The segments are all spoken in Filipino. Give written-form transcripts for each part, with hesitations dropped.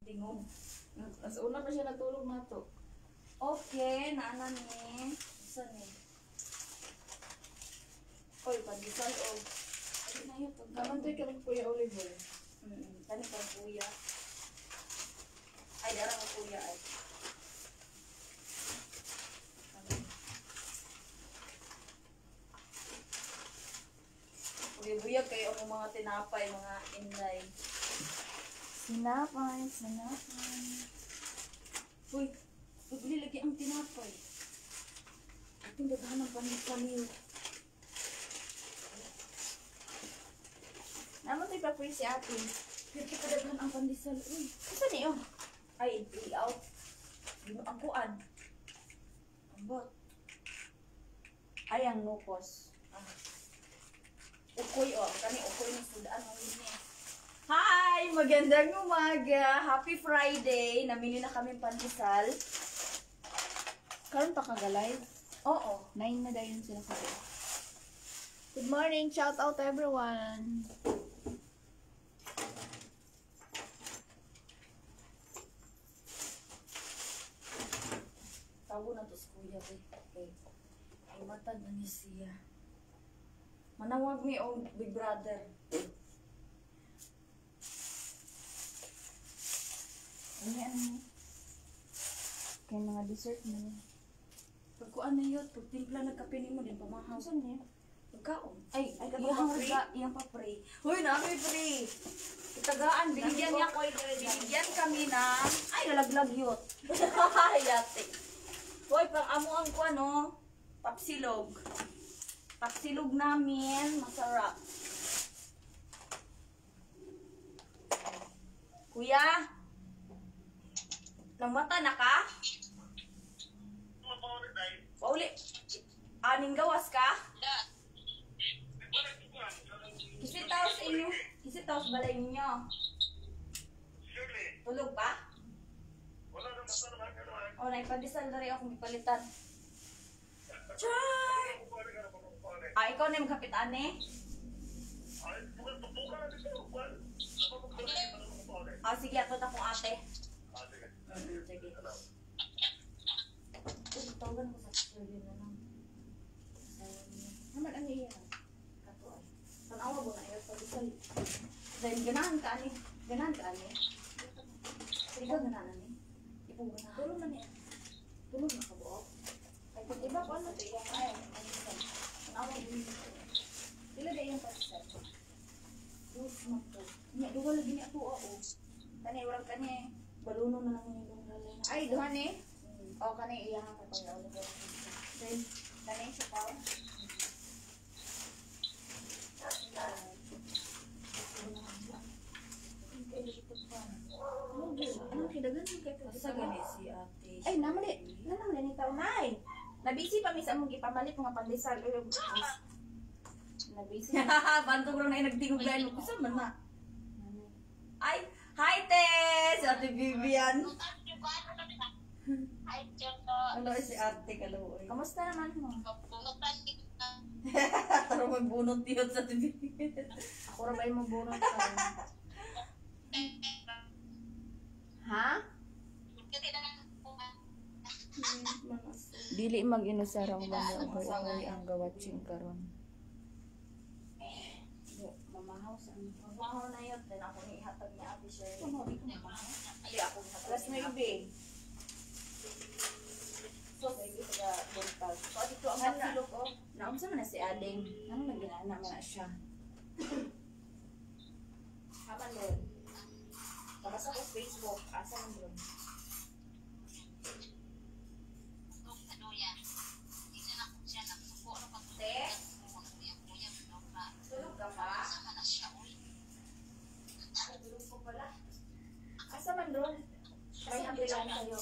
Tingog. As una pa siya natulog na to. Okay, naanan ni. Saan ni? Oy, pandesal o. Ay, na yun. Naman tayo ka ng Kuya Olive oil. Tani pa kuya. Ay, darang ang kuya ay. Buyag kayo ang mga tinapay, mga inlay. Sinapay. Uy, bibili lagi ang tinapay. Ating daghan ng panig-panig. Naman tayo pa si ate. Pwede ka daghan ang pandesal. Uy, Saan niyo? ay, ilaw. Yun ang kuan. Ambot. Ay, ang nukos. Ukoy o. Kani ukoy ng sudaan. Ang yun eh. Hi! Magandang umaga! Happy Friday! Namili na kami pandesal. Karon pa kagalay? Oo. 9 na dayon sila sa Good morning! Shout out everyone! Tawo na to sa kuya. Okay. Ay, matag na niya siya. Manawag mi o big brother. Ano yan? Kaya mga dessert mo. Pagkuan na yun, pagtimpla nagkape ni mo din pamahaw. Saan niya? Pagkaon. Ay, Iyang pa-pray. Hoy, namin pray. Itagaan, binigyan niya ko. Binigyan kami ng... Ay, nalaglag yun. Yate. Hoy, pang amo ang ko ano, tapsilog. Tapsilog namin, masarap. Kuya? Namata na ka? Pauli. Aning gawas ka? Kisitaw sa inyo. Kisitaw sa balay ninyo. Tulog pa? O, naipandesal na rin akong ipalitan. Char! Ah, ikaw na yung kapitan eh? Ah, sige, atot akong ate. Sige. Tawagan ko sa studio na lang. Naman ang iya. Kato ay. Tanawa mo na ayaw pag-isal. Dahil ganahan ka ani. Ganahan ka ani. Sige ka ganahan ani. Ipong ganahan. Tulog na niya. Tulog na ka buo. Ay, kung iba ko ano ito yung ay. Tanawa mo yun. Sila na iyong pandesal. Dos na to. Nya, duwa lagi niya ito ako. Kani, walang kani. Baluno na lang yung lalay na. Ay, duhan eh. O, kani iyahan ka Kuya Olive. Then, kani, sipaw. Ano kidagan mo kay Asa gani si ate? Ay, namali ni tao nay. Nabisi pa mi sa among gipamalit mga pandesal. Nabisi. Bantog lang na yung nagtingog dahil mo. Kusa man na? Ay, hi Tess! Ate Vivian. Ano si ate kaloy? Kamusta naman mo? Taro magbunot yun sa ate Vivian. Ako ra ba yung mabunot ka? Ha? Dili mag-inusara ang mga ang gawatching karon. Mamahaw sa ano? Mamahaw na yun. Then ako ni ihatag ni ate Shirley. Hindi ako ihatag. Alas 9. So, sige sa buntal. So, dito ang Ano? kapsilog ko. Naunsa man na si Ading. Ano nagina man na siya? Haman doon. Kabasa ko sa Facebook. Asa man doon. Te? Tulog ka pa? Tulog ko pala. Asa man doon? Try ang bilang sa'yo.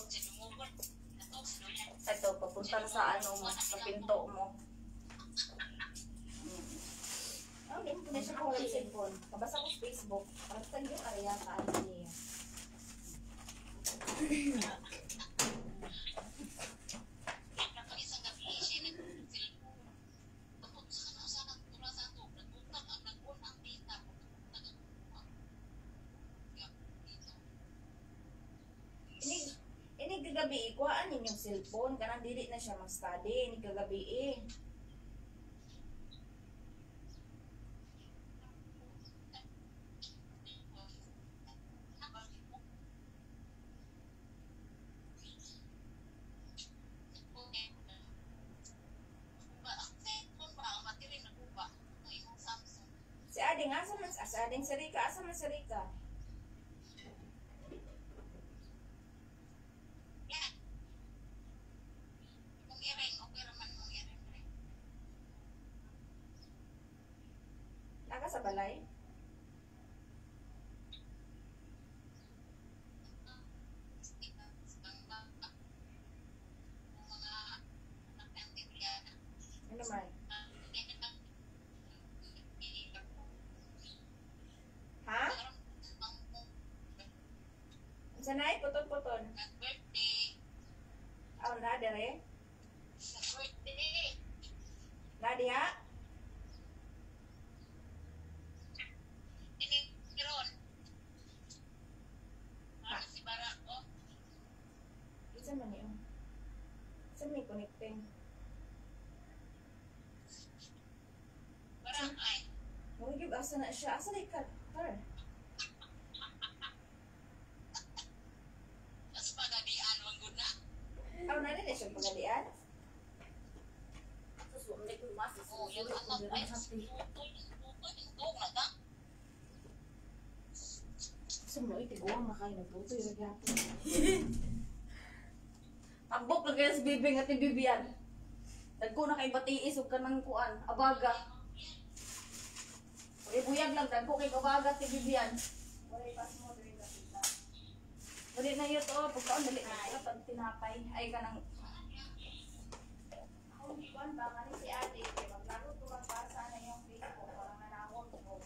Ito, papunta na sa ano mo, sa pinto mo. Hindi mo na siya kung cellphone. Kabasa ko sa Facebook. Parang saan yung area sa ano niya. gabi, kuhaan ninyong cellphone. Kanang dili na siya mag-study. Ni kagabi eh. Si Ading, asa man, si Ading Sarika, asa man Sarika? Naka sa balay? Ano man? Ha? Sanay, putol-putol. Oh, na dere? Na diha? Isa man yun. Isa may connecting. Mawag asa na siya. Asa na ka? Her. Aw na rin siya pagalian. Susunod ko mas. Sumunod itiguang na kayo nagluto yung gato. Tagbok lang kayo sa bibing at ibibiyan. Dagko na kay batiis ug kanang kuan, abaga. Oy buyag lang dagko kay abaga at ibibiyan. Oy pas mo diri ka kita. Dali na yun to, pagkaon dali na pag tinapay ay kanang ako kuan ba kani si Ate kay maglaro to kang basa na yung Facebook para nanawon ko.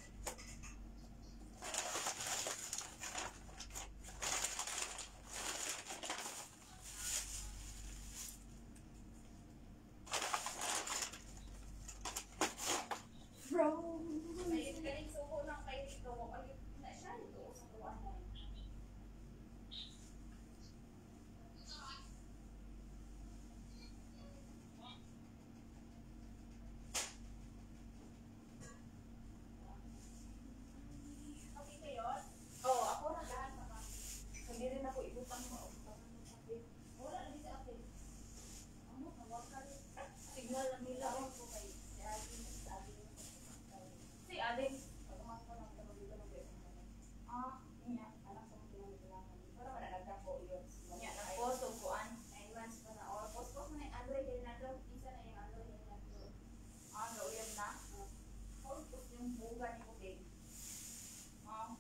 May galing suko ng kay Rico. Ay, na siya ito sa tuwan mo. Okay kayo? Oo, ako na lahat naman. Hindi rin ako ibutang mo. Wala na di sa akin. Ano, nawakal. Signal na nila ako kay si Ading. Si Ading. Ah, niya. Anak sa mga kailangan. Para wala nagkapo yun. Niya, nagposto kuan. Advance pa na. O, post mo na yung Android. Kaya na daw. Isa na yung Android. Ah, gawin na. Post yung buga ni Puting. Ah,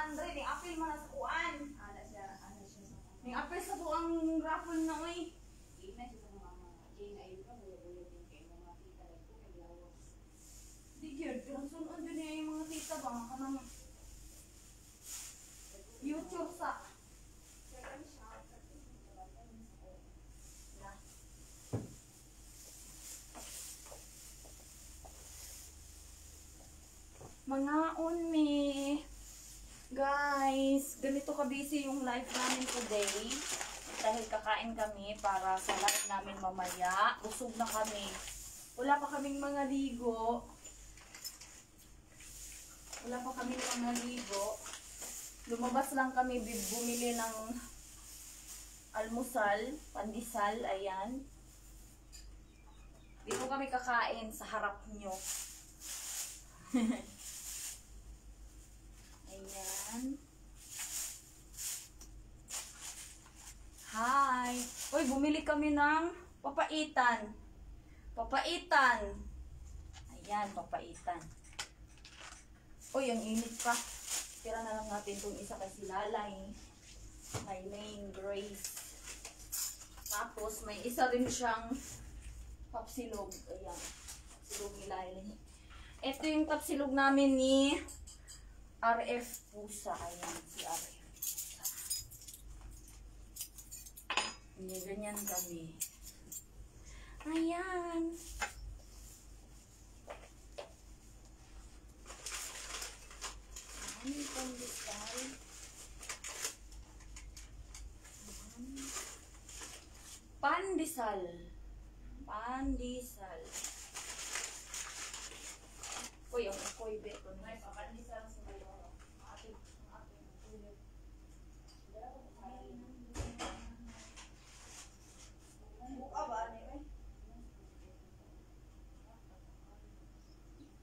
Android. Yung apil mo na sa kuan. Ano siya sa mga. Yung apil sa buang raffle na oy. Ina siya sa mga Jane ayun ka. Buya-buya din kayo mga tita. Di gyud. Kung sunon din niya yung mga tita ba? Kanang YouTube sa mga unmi guys, ganito ka busy yung live namin today dahil kakain kami para sa live namin mamaya. Busog na kami, wala pa kaming mga ligo, lumabas lang kami bumili ng almusal, pandesal, ayan. Dito kami kakain sa harap nyo. Ayan. Hi! Uy, bumili kami ng papaitan. Ayan, papaitan. Uy, ang init pa. Tira na lang natin itong isa kasi lalay. May main Grace. Tapos, may isa rin siyang tapsilog. Ayan. Tapsilog ni Lailay. Ito yung tapsilog namin ni RF Pusa. Ayan, si RF Pusa. Hindi, ganyan kami. Ayan. Ayan, pandesal. Pandesal. Pandesal. Uy, ang ukoy beto. May pandesal sa bayo. Ate. Buka ba ni eh?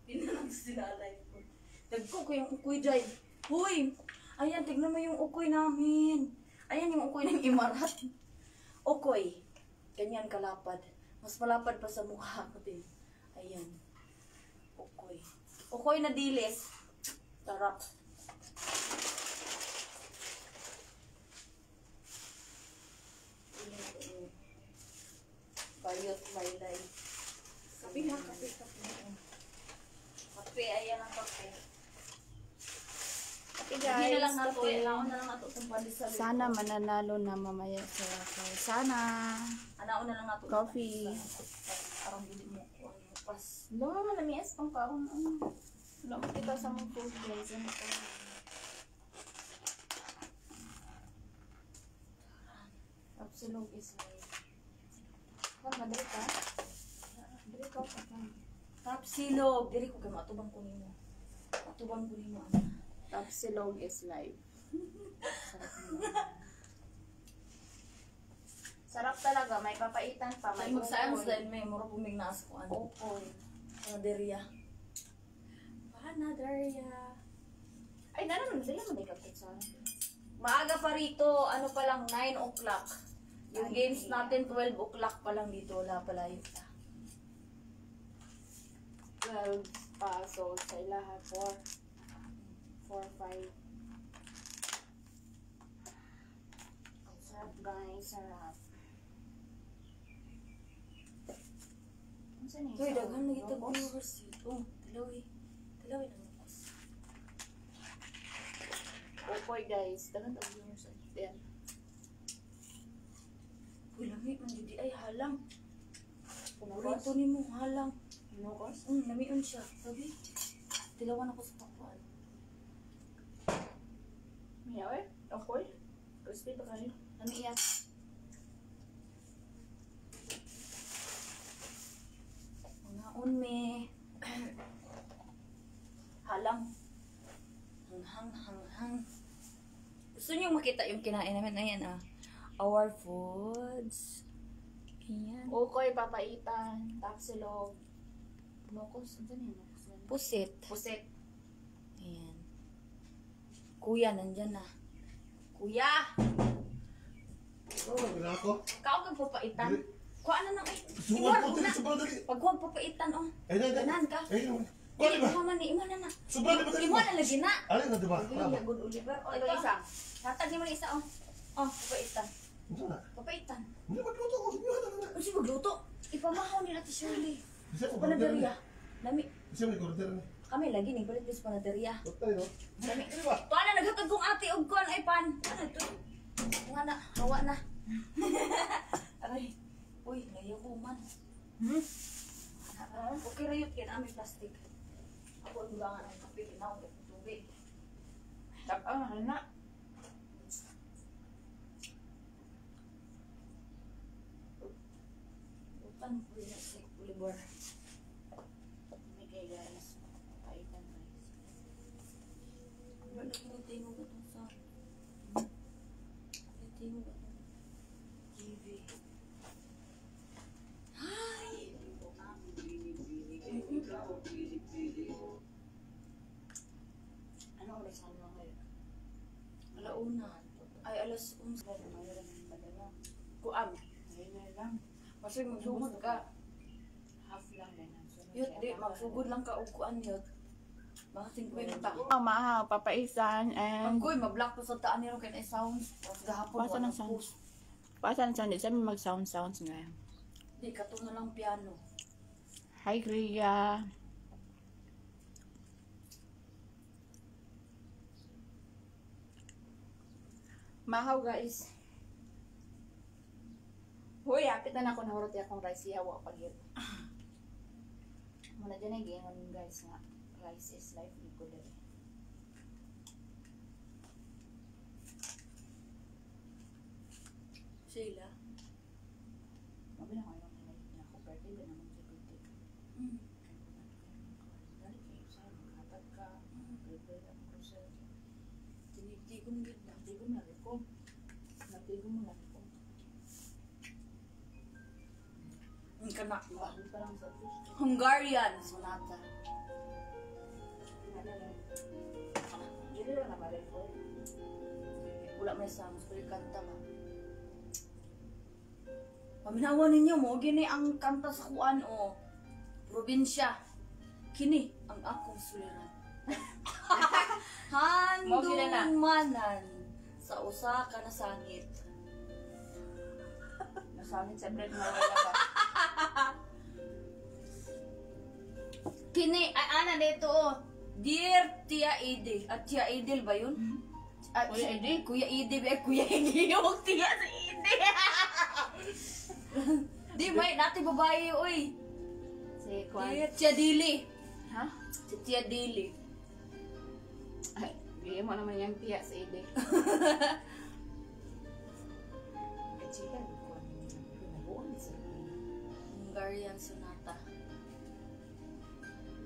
Pinanang sinalay ko. Dagko ko yung ukoy dyan. Hoy! Ayan, tignan mo yung ukoy namin. Ayan yung ukoy ng Imarat. Ukoy. Ganyan kalapad. Mas malapad pa sa mukha ko din. Ayan. Ukoy. Ukoy na dilis. Sarap. Bayot, baylay. Kape na, kape, kape. Kape, ayan ang kape. Okay Hindi na lang guys, nato, kape. ilaon na lang nato itong pandesal. Sana mananalo na mamaya sa raffle. Sana. Anaon na lang nato. Coffee. Parang hindi mo ko ano pas. Lama, malamias pang kaon. Lama kita sa mga food guys. Ano ka? Absolute is like. Madali ka? Madali ka pa. Tapsilog. Diri ko kay matubang ko nimo. Matubang ko nimo. Tapsilog is live. Sarap naman. Sarap talaga. May papaitan pa. May May mag-science bukol. din may mura pumig na ko ano. Opol. Panaderia. Panaderia. Ay, naman. Dali mo na ikapit sa akin. Maaga pa rito, ano pa lang 9 o'clock. Yung Ay, games natin 12 o'clock pa lang dito, wala pala yun. 12 pa. So, sa ilaha 4. 4, 5. Ang sarap guys. Sarap. Ano saan yung Uy, isa? daghan na kita Locos? viewers dito. Dalawi. Dalawi na lukos. Opoy guys. Dagan ang viewers. Ayan. Uy, lami man judi ay halang. Pinakos? Paborito ni mo halang. Pinakos? Namiun siya. Sabi, tilawan ako sa pakuan. Miyaw eh. Opoy? Crispy pa kayo. Namiiyak. Unaon me. Halang. Hang. Gusto niyo makita yung kinain namin? Ayan ah. Our foods. Ayan. Okoy, papaitan. Tapsilog. Locos. Ano yun? Pusit. Pusit. Ayan. Kuya, nandyan na. Kuya! Oh, wala ako. Kao kang papaitan. Kuha na nang ay. Subuhan ko dali, subuhan dali. Pag huwag papaitan, oh. Ganan ka. Kuha ba? Imuha man ni, imuha na na. Subuhan ba dali? Imuha na lagi na. Alin na diba? Kuya, good Oliver. O, ito isa. Natag niyo man isa, oh. Oh, papaitan. Hindi na. Papaitan. Hindi magluto ko. Subuhan na na. Ano si magluto? Ipamahaw ni Ate Shirley. Isa Sa ko panaderia. Lami. Isa may korder na. Kami lagi ning balik sa panaderia. Patay no. Lami. Ano ba? Tuwa na naghatag kong ate og kon ay pan. Ano ito? Nga na, hawa na. Aray. Uy, layo ko man. Okay ra yun, kaya may plastic. Ako ang bulangan ang kape, kinaw ng tubig. Anak. Utan ko yun si Oliver. Okay guys. Papaitan guys. Wala kinitay mo ba itong sa... Kinitay mo ba itong... TV. Hi! Ano oras ano ngayon? Alauna. Ay, alas 11. Kuam. Ngayon na lang. Kasi magsugod ka. Half lang din. Yut, di, magsugod lang ka og kuan yut. Mga 50. Oh, maha, papaisan and Angkoy, mablock ko sa taan nilo kay na sounds. Tapos gahapon Pasa ng sounds. Pasan sa hindi sabi mag-sounds ngayon. Di, kato na lang piano. Hi, Gria. Mahaw, guys. Hoy, hapit na ako nahurot akong rice. Ihawa pag yun. Muna dyan ay gingon, guys, nga. Rice is life. Di ko dali. Sheila. Sabi na kayo niya ako birthday ba naman sa birthday. Dali kayo sa maghatag ka. Prepare ang process. Tinitigom gid na. Tigom na rin ko. Natigom mo na rin ko. Ang kanak mo. Bakit pa lang sa puso. Hungarian sonata. Dili lang na marin ko. Wala may songs, pero kanta ba? Paminawan ninyo mo, gini ang kanta sa kuan o probinsya. Kini ang akong suliran. Mo gina na. Handong manan sa usa ka na sangit. Nasamin sa bread na wala ba? Kini, ay ana dito oh. Dear Tia Edil. At Tia Edil ba yun? At Kuya Edil? Kuya Edil ba? Kuya Edil yung Tia si Edil. Di may, natin babae oy. Si Kwan. Tia Dili. Ha? Si Tia Dili. Ay, bigyan mo naman yung tiya sa ide. Kachika, Kwan. Pinabuan sa ide. Hungarian sonata.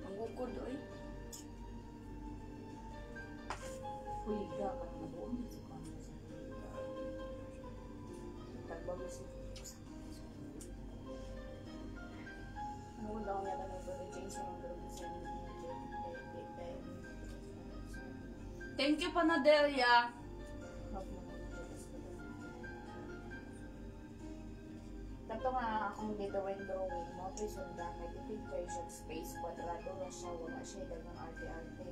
Ang gukod oy. Huliga ka na nabuan sa Kwan. Tagbago si ano daw niya na nag-change yung producer niya. Thank you Panadelia. Dato nga akong drawing mo, presunda, may picture siya space, kwadrado na siya, wala siya, dagang arte-arte.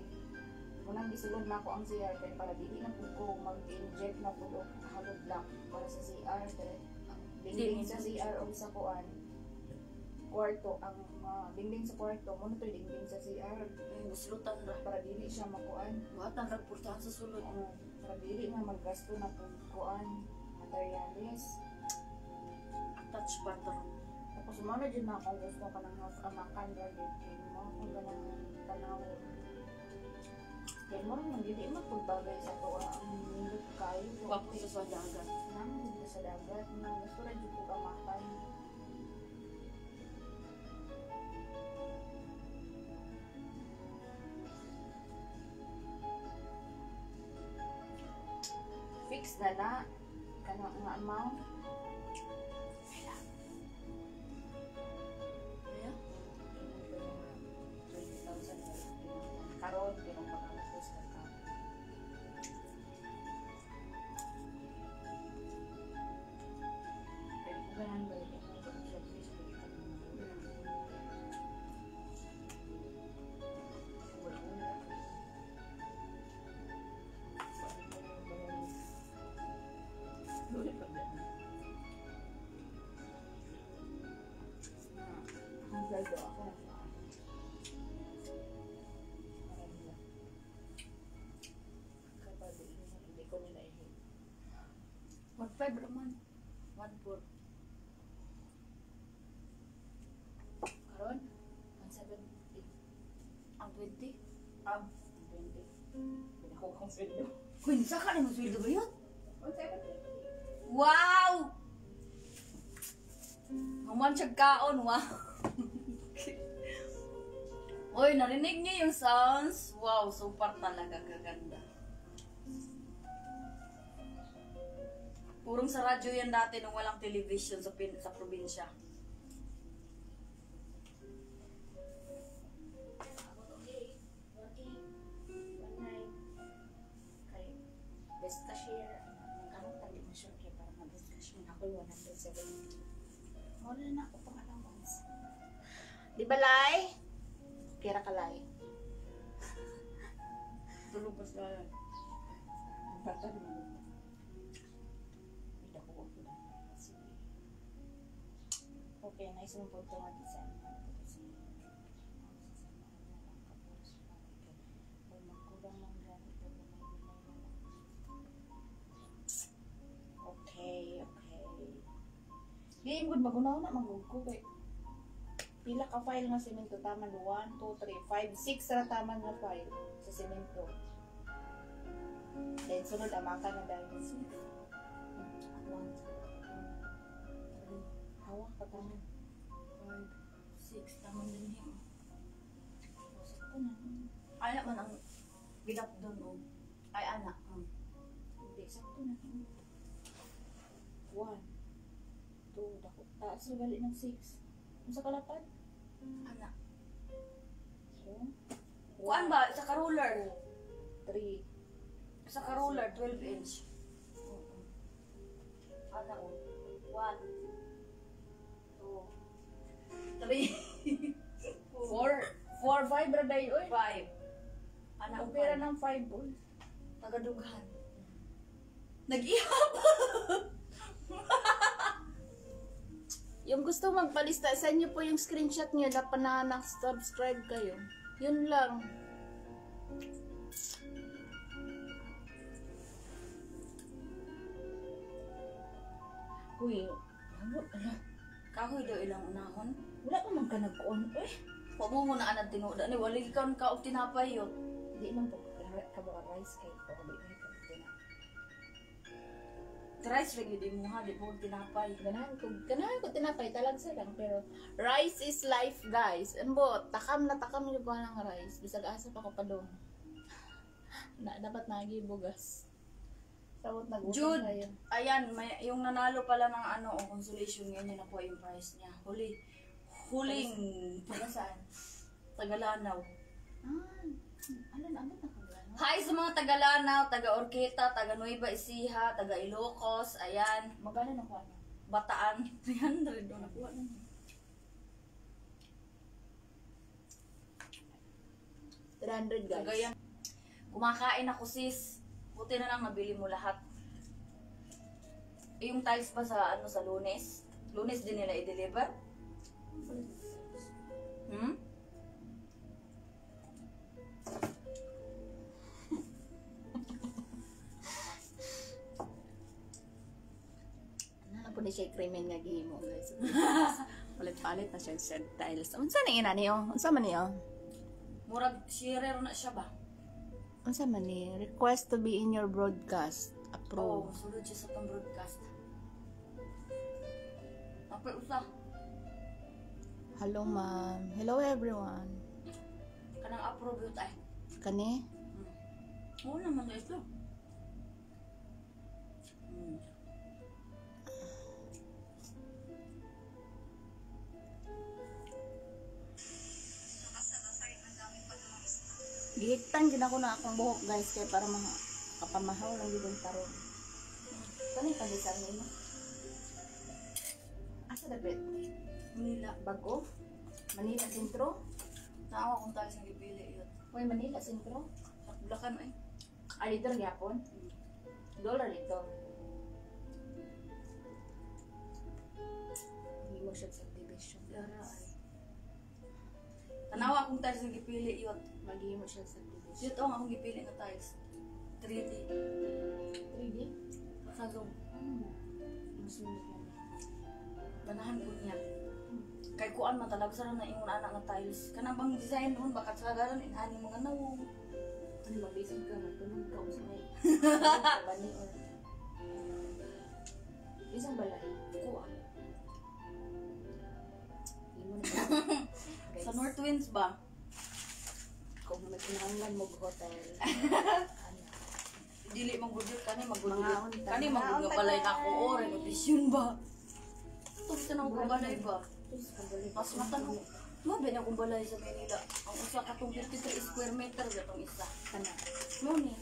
Munang gisulod na ako ang CR, kaya para dili na po ko mag-inject na po o halod lang para sa CR. Dingding sa CR o sa kuan, kwarto, ang dingding sa kwarto, muna to dingding sa CR. Muslutan ra. Para dili siya makuan. Buhat ang ragpurtahan sa sulod. Para dili nga maggasto na po kuan, materialis. Touch button. Tapos umano dyan na akong gusto ka ng house amakan rin mo kung ganang tanaw. Kaya mo rin hindi magpagbagay sa tuwa ang nindot kayo. Papunta sa dagat. Nang dito sa dagat, nang gusto rin dito ka makan. Fix na na kanang nga amount. Kaya? 20,000 karon pero makakapos ka ka. Pero kung ganun ba yun, yung mag-service ko ito. Ang gado ako na sa kapag hindi ko nila i-hit. 1.5 naman. 1.4. Karon, 170. Ang 20? 20. Pinako kong sweldo. Kuy, nasa ka na masweldo ba yun? 170. Wow! Human siya kaon, wow. Uy, narinig niyo yung sounds? Wow, super talaga gaganda. Purong sa radyo yan dati nung walang television sa probinsya. Best cashier, magkano tali mo siya kaya para mag-best cashier ako 170. Muna na ako pang allowance. Di ba, Lai? Kira ka, Lai. Tulog pa sa Bata naman. Hindi ako ko na. Okay, nice yung punto nga design. Okay. Di mo gud magunaw na magugko kay pila ka file nga semento tama 1 2 3 5 6 ra tama nga file sa semento. Then sunod amakan na dahil. Hawak pag tamo. 5, 6, tamang din yun. Sakto na. Ay naman ang bilak doon o. Ay anak. Hindi, sakto na. 1, 2, dako. Taas na gali ng 6. Kung sa kalapad? Anak. So, Kuan ba? Isa ka ruler. 3. Isa ka ruler, 12 inch. Anak o. 1, 2, 3, 4, 5 raday, oy. 5. Anak Ang o pera ng 5, oy. Tagadughan. Nag-ihap. Yung gusto magpalista, send nyo po yung screenshot nyo na na-subscribe kayo. Yun lang. Uy, ano? Kahoy daw ilang unahon. Wala pa man ka nag-on. Eh, Huwag mo muna anad tinuda ni wala ikaw ka og tinapay yun. hindi lang po. Kabaka rice cake. Pagkabi na ito. Rice ring di mo ha, di mo og tinapay. Ganahan ko tinapay talagsa lang. Pero rice is life, guys. Ano takam na takam yung buwan ng rice. Bisag asa pa ko pa doon. Dapat nagibugas. Sawot nag-usap Jude, tayo. ayan, yung nanalo pala ng ano, o consolation ngayon, yun na po yung prize niya. Huling, Taga saan? Tagalanaw. Ano na kagano? Hi sa mga Tagalanaw, taga Orqueta, taga Nueva Ecija, taga Ilocos, ayan, Magkano na kuha na? Bataan, 300 doon nakuha na. $300 guys. Kagayan. Kumakain ako sis. Buti na lang nabili mo lahat. Yung tiles pa sa ano sa Lunes? Lunes din nila i-deliver? Hmm? Ano po na siya krimen nga gihimo guys. Palit-palit na siya sa tiles. Unsa na ina niyo? Unsa man niyo? Murag sharer na siya ba? Unsa man ni? Request to be in your broadcast. Oo, Approve. sulod siya sa pang broadcast. Apay usa. Hello ma'am. Hello everyone. Kanang approve yun ay. Kani? Oo naman na ito. Gihiktan gid ako na akong buhok guys kay para kapamahaw lang gid ang taron. Kani pangisan nimo? Asa dapat? Manila. Bago? Manila Sentro? Naawa kung tayo sa gipili yun. Hoy, Manila Sentro? Blakan ay. Ah, dito rin yapon? Dollar dito. Hindi mo siya subdivision. Lara ay. Tanawa kung tayo sa gipili yun. Magi mo siya subdivision. Dito ang akong gipili na tiles. 3D. 3D? Sa Zoom. Mas minit lang. Ganahan ko niya. Kay kuan man talaga sa na ingon anak nga tiles. Kanang bang design ron bakat sa garan inani mga nawo. Ano mabisig ka, magtunog ka sa may bani or isang balay. Kuan. Hindi mo na Sa North Winds ba? kung may kinahanglan mo hotel. Dili magudit kani Mga magudit. unta. Kani Mga magud unta, balay na guys. ko or revision ba? Tapos ka nang balay ba? Mas matanong. Mo ba na kung balay sa Manila? Ang usa katong 53 square meter gatong isa. Kana. Mo ni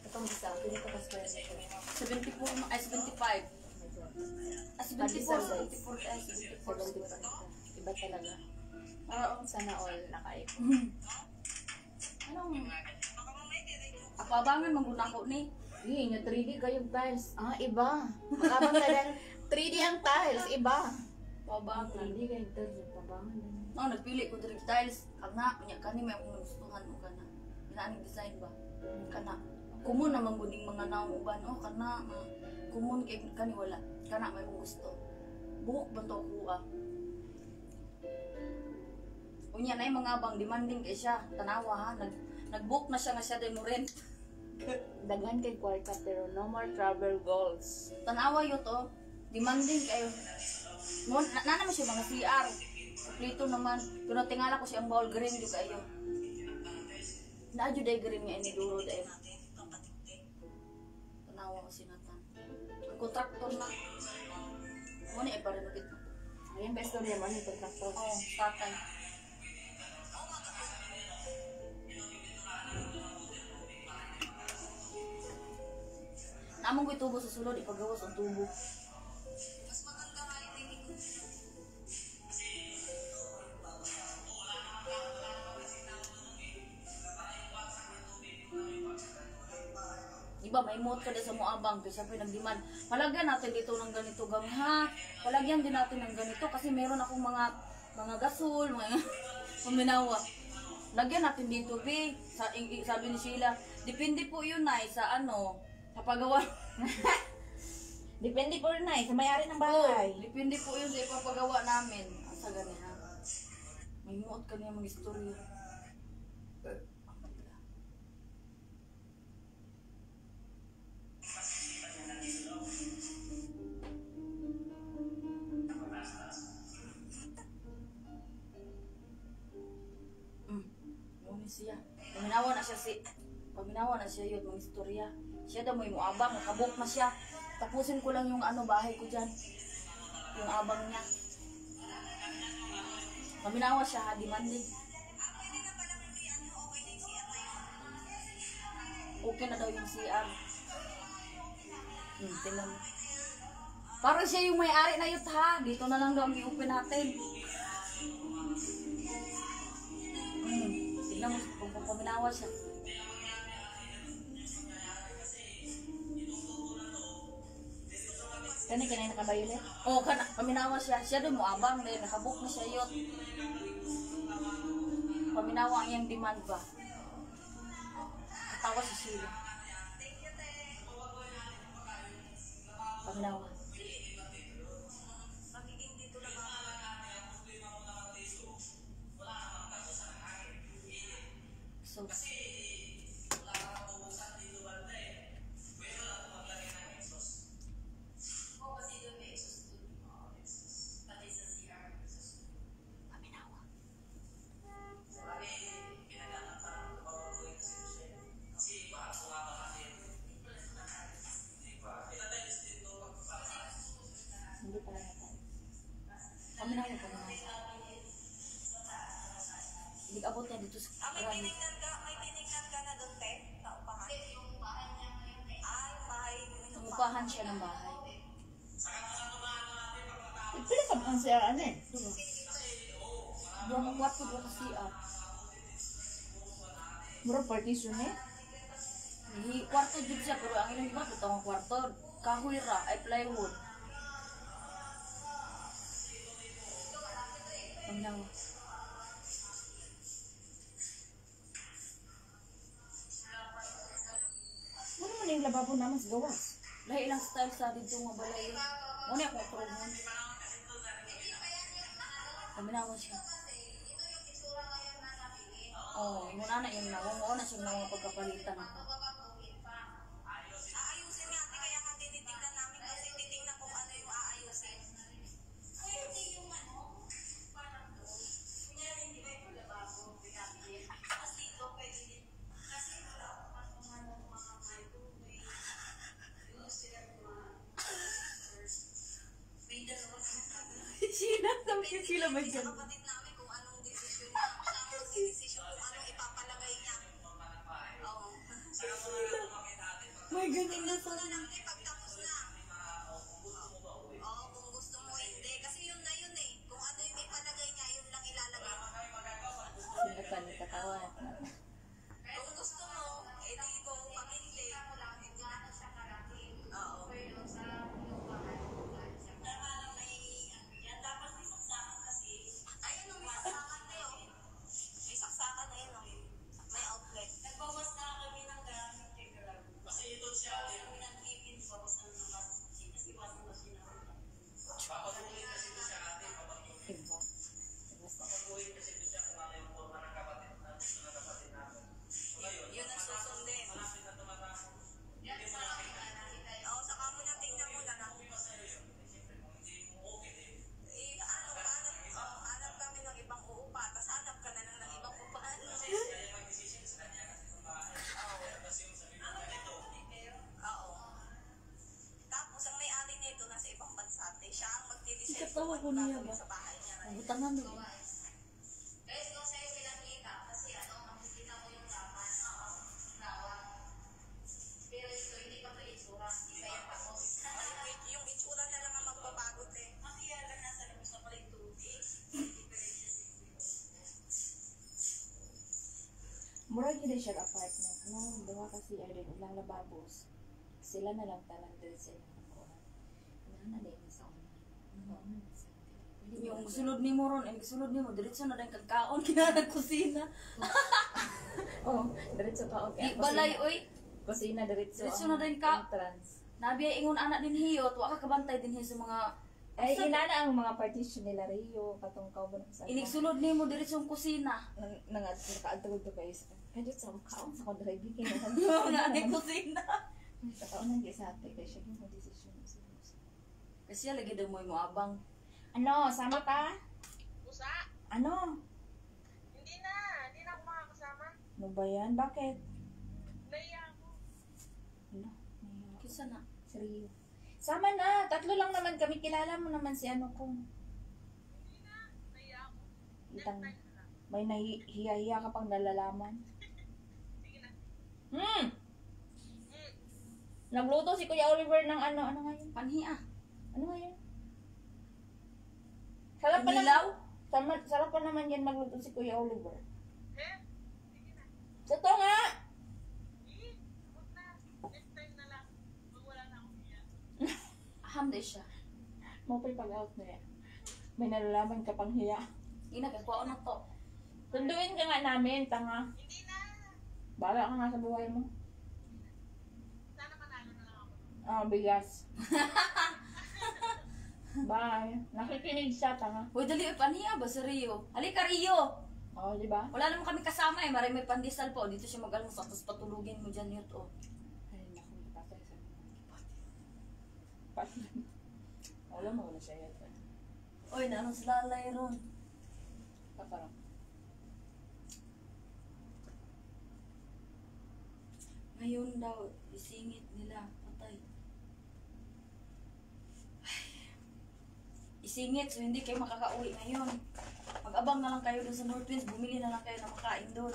Itong isa, dito ka square meter. 74 ay 75. Ah, 74, 74 ay 74. Iba talaga. Oo. Sana all nakaip. Anong ako abangan mangguna ko ni. Hindi, yung 3D kayong tiles. Ah, iba. Makabang talaga. 3D ang tiles, iba. Pabangan. 3D kayong tiles, pabangan din. No, nagpili ko diri tiles. Kana nya kani may akong gustuhan mo kana. Inaani design ba? Kana. Kumun naman guning mga naong uban. Oh, kana kumun kay kani wala. Kana may akong gusto. Buhok ba to kuha? Unya na yung mga abang demanding kay siya. Tanawa ha. Nag-book na siya nga siya din mo rent. Daghan kay kwarta pero no more travel goals. Tanawa yun to. Demanding kayo. Na naman siya mga CR. Kompleto naman. Pero tingala ko siyang bowl green yung kayo. Naadyo day green nga ini duro day. Tanawa ko sinatan. Ang kontraktor na. Muna iparenovate mo. Ayun, best story naman yung contractor. Oo, tatay. Namang ko tubo sa sulod, ipagawas ang tubo. Diba, may mood ka din sa muabang, kaya siyempre nag-demand. Palagyan natin dito ng ganito gami ha. Palagyan din natin ng ganito kasi meron akong mga gasol, mga paminawa. Lagyan natin dito, be. Sabi ni Sheila, depende po yun ay sa ano, sa paggawa. Depende po rin na sa may-ari ng bahay. Depende po yun sa ipapagawa namin. Asa gani ha. May mood ka niya mga istorya. Siya. Paminawa na siya yun, mga istorya. Siya daw may muabang, nakabuk na siya. Tapusin ko lang yung ano, bahay ko dyan. Yung abang niya. Paminawa siya ha, demanding. Okay na daw yung CR. Tingnan mo. Parang siya yung may-ari na yun ha. Dito na lang daw ang i-open natin. Tingnan mo, kung paminawa siya. Kani kanay nakabayulit? Oo, paminawa siya. Siya doon mo abang dahil nakabook na siya yun. Paminawa ang iyang demand ba? Katawa si Sheila. Paminawa. So, Hindi pala natin. paminawa. Hindi abot niya dito sa May karami. tinignan ka na doon, te? Sa upahan? Yung bahay niya. Upahan siya ng bahay. Pila ka ang siya ano eh? Diba? Doon ang kwarto doon kasi Mura partition eh? kwarto dito siya, pero ang ilang iba, ito ang kwarto. Kahoy ra, ay plywood. Paminawa. Ano man yung lababo naman sa gawas? Lahi ilang style sa dito nga balay. Muna ako trog mo. Paminawa siya. Oo, muna na yung na siya na pagkapalitan ako. Aayusin nga, ate, kaya nga tinitignan namin kasi titignan kung ano yung aayusin. Ay, hindi yung ano. Kunyari, hindi ba yung lababo? Kasi ito, pwede din. Kasi wala akong mga microwave. Yung sila may dalawa Sina, sabi ko sila ba sa dyan? kapatid namin kung anong desisyon niya. Siya ang magdidesisyon kung anong ipapalagay niya. Oo. May ganun na Tingnan mo na lang, te, pagtapos na. Oo, kung gusto mo, hindi. Kasi yun na yun eh. Kung ano yung ipalagay niya, yun lang ilalagay mo. Sila pa nagkatawa. Kung gusto mo, edi ikaw pamili. Oo. Tama lang may, yan dapat may saksakan kasi. Ayun o, may saksakan na yun. May saksakan na yun o. May outlet. Nagbawas na kami ng gamit. Kasi ito siya. Kami ng living ko niya ba? sa bahay niya. Mabutangan mo. Guys, kung sa'yo pinakita, kasi nakikita ko yung laman. Oo, lawak. Pero ito, hindi pa ito itsura. Hindi pa yung tapos. Yung itsura na lang ang magbabago, te. Kaya lang nasa labas na pala yung tubig. Murag yun siya apartment. No, duha kasi ay ilang lababos. Sila na lang tanan din sa ilang kuha. Ano na din sa una. Yung sulod ni mo ron, ang sulod ni mo, diretso na rin kagkaon, kinanang kusina. Oh, diretso ka okay. Di balay, oy. Kusina diretso. Diretso na din ka. Entrance. Nabiya ingon anak din hiyot, wa ka kabantay din sa mga... Ay, inana ang mga partition nila Rio, katong kauban sa Inigsulod ni mo diretso ang kusina. nakaadtugod to guys. Kadyo sa kaon sa kodre bikin. Nga ni kusina. Sa kaon nang gisate kay siya yung decision. Kasi lagi daw mo abang. Ano, sama ka? Pusa? Ano? Hindi na ako makakasama. Ano ba yan? Bakit? Naiya ako. Ano? Kisa na. Si Rio. Sama na. Tatlo lang naman kami. Kilala mo naman si ano ko. Hindi na, naiya ako. Itang, may nahihiya-hiya ka pang nalalaman. Sige na. Nagluto si Kuya Oliver ng ano nga yun? Panhi ah. Ano nga yun? Sarap pa Nilaw? naman, sarap pa naman yan magluto si Kuya Oliver. Eh? Sige na. Totoo nga! Huwag na. Next time na lang. Pag wala na akong hiya. Aham din siya. Mapay pag-out na yan. May nalalaman ka pang hiya. Inagkakwa na to. Tunduin ka nga namin, tanga. Hindi na. Bala ka nga sa buhay mo. Sana manalo na lang ako. Ah, bigas. Bye. Nakikinig siya, tanga. Uy, dali, panhi ah ba si Rio? Halika Rio! Oo, di ba? Wala naman kami kasama eh. Maray may pandesal po. Dito siya mag-almusal. Tapos patulugin mo dyan yun oh. Ay, naku, patay sa patay. Wala mo na siya yata. Uy, naanong sila alay ron? Kaparang. Ngayon daw, isingit nila. Patay. Ay. Isingit, so hindi kayo makakauwi ngayon. Mag-abang na lang kayo dun sa Northwinds. Bumili na lang kayo ng makain dun.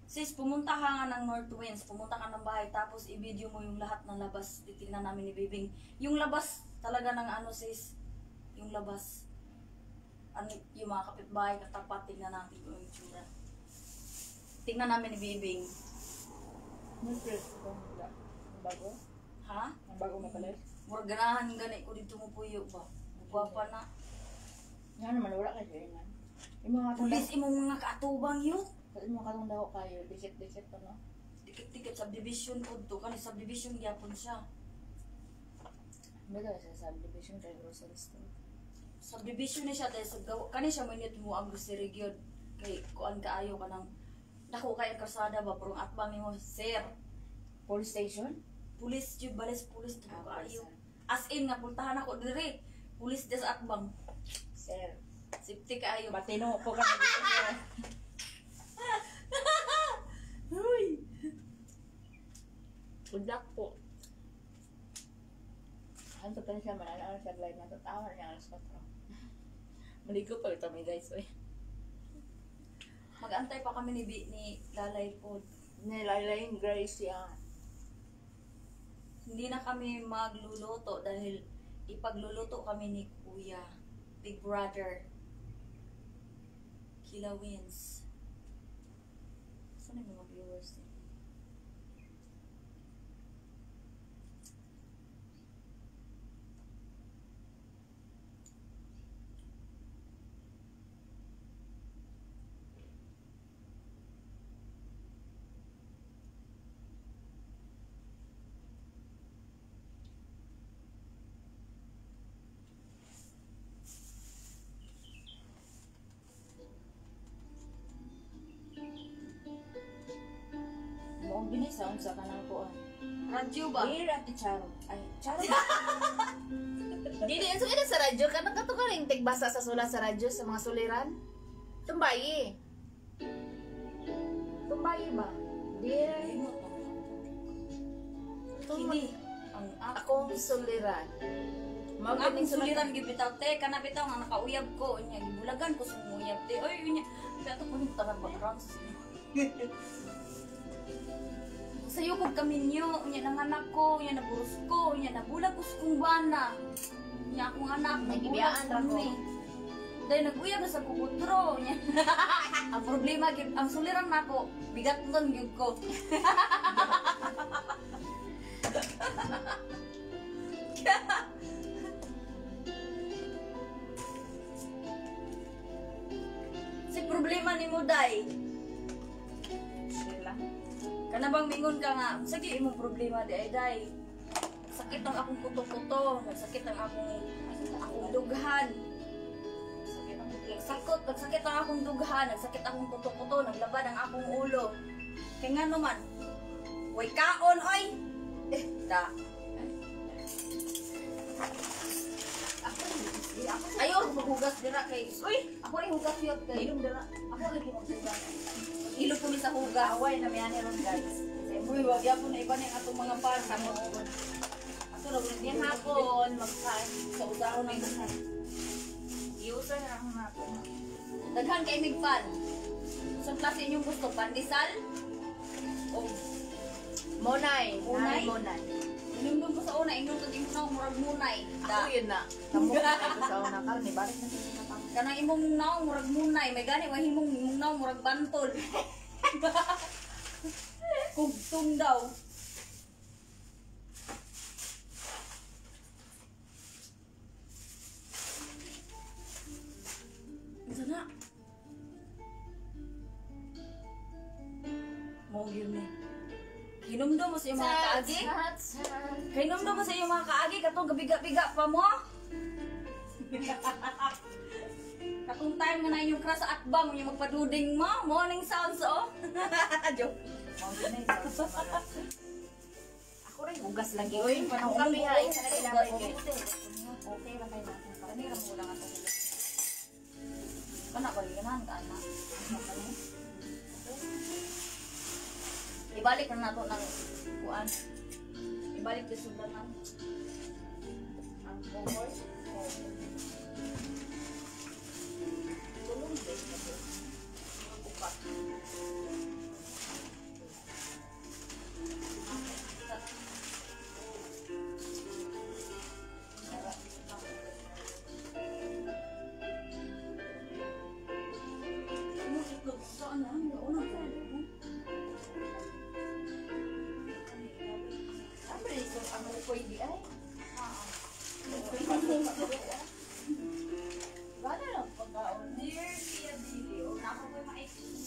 Sis, pumunta ka nga ng Northwinds. Pumunta ka ng bahay. Tapos i-video mo yung lahat ng labas. Titignan namin ni Bibing. Yung labas talaga ng ano sis. Yung labas. Ano, yung mga kapitbahay katapat. Tignan natin yung itsura. Tingnan namin ni Bibing. May press ko nila. Ang bago? Ha? Ang bago na palit? Murag ganahan gani ko dito mo puyo ba? Bugwa na. Nga naman, wala ka siya yun. Yung mga Pulis imong mga kaatubang yun. Kasi mga katong daw kayo, disit-disit pa no? Dikit-dikit subdivision po to. Kani subdivision gyapon siya. Hindi ka sa subdivision kay grocery store. Subdivision ni siya dahil sa gawa. Kani siya minute mo ang grocery gyud. Kay kuan kaayo ka nang dako kay ang kalsada ba prong atbang nimo sir. Police station? Pulis jud balis pulis to Ah, kaayo. As in nga puntahan ako dire. Pulis des atbang. Sir. Safety kaayo. Batino po kami dito. Uy. Good luck po. Ano pa siya, mananaan siya glide na tatawa niya alas 4. Maligo pa ito may guys. Mag-antay pa kami ni Lalay po. Nilalaying Grace yan. Hindi na kami magluluto dahil ipagluluto kami ni Kuya, Big Brother, Kila Wins. Saan yung mga viewers niya? Mukhang binisound sa kanang kuan. Radyo ba? Here at the Charo. Ay, Charo. Dili, ang sugod sa radyo, kanang katukaling tigbasa sa sulat sa radyo sa mga suliran. Tumbayi. Tumbayi ba? Dear. Kini, ang Akong suliran. Ang akong suliran gibitaw te kana bitaw nga nakauyab ko nya gibulagan ko sa uyab te. Oy nya kato ko ni tanang background sa sino. Sayo kog kaminyo nya nang anak ko nya naburus ko nya nabulag ko sa kong bana. Nya akong anak Nagibiyaan ra ko. Dahil nag-uyab na sa kukutro nya. Ang problema gid ang suliran nako bigat nun gyud ko. Si problema ni mo day. Sila. Kana bang mingon ka nga, sige imong problema di ay day. Sakit ang akong kuto-kuto, nagsakit ang akong dughan. Nagsakit ang akong dughan, nagsakit akong kuto-kuto, naglabad ang akong ulo. Kaya nga naman, way kaon oy. Da. Ayaw maghugas dira kay. Uy, ako rin hugas yun kay. Ilong dira. Ako rin hugas. Ilo po sa hugas. Away na may ron guys. Uy, wag yapon na iba na yung atong mga pan sa mo. Ato ra Yan hapon, magkain. sa usaron ng dahan. User na ang hapon. Daghan kay mig pan. Sa klase inyong gusto pandesal o Monay. Monay? Monay. inumdum ko sa una, inumdum kag imong murag munay. Ako yun na. Kamukha ko sa una. Karni, balik na sa kapag. Kanang imong naong murag munay, may gani wa himong imong naong murag bantol. Kugtong daw. Isa na. Mo yun eh. Hinumdum mo sa iyong mga kaagi? Hinumdum mo sa iyong mga kaagi katong gabiga-biga pa mo? Katong time nga na inyong crush sa atbang yung magpaduding mo, morning sounds oh. Joke. Ako rin, hugas lang yun. Panong kami ha, isa na ilabay yun. Okay lang kayo natin. Karaniram mo lang ito. Kana ko ganahan ka na. Ibalik na nato ng kuan. Ibalik sa sudanan. Ang cover. Tulong din ito. Buka.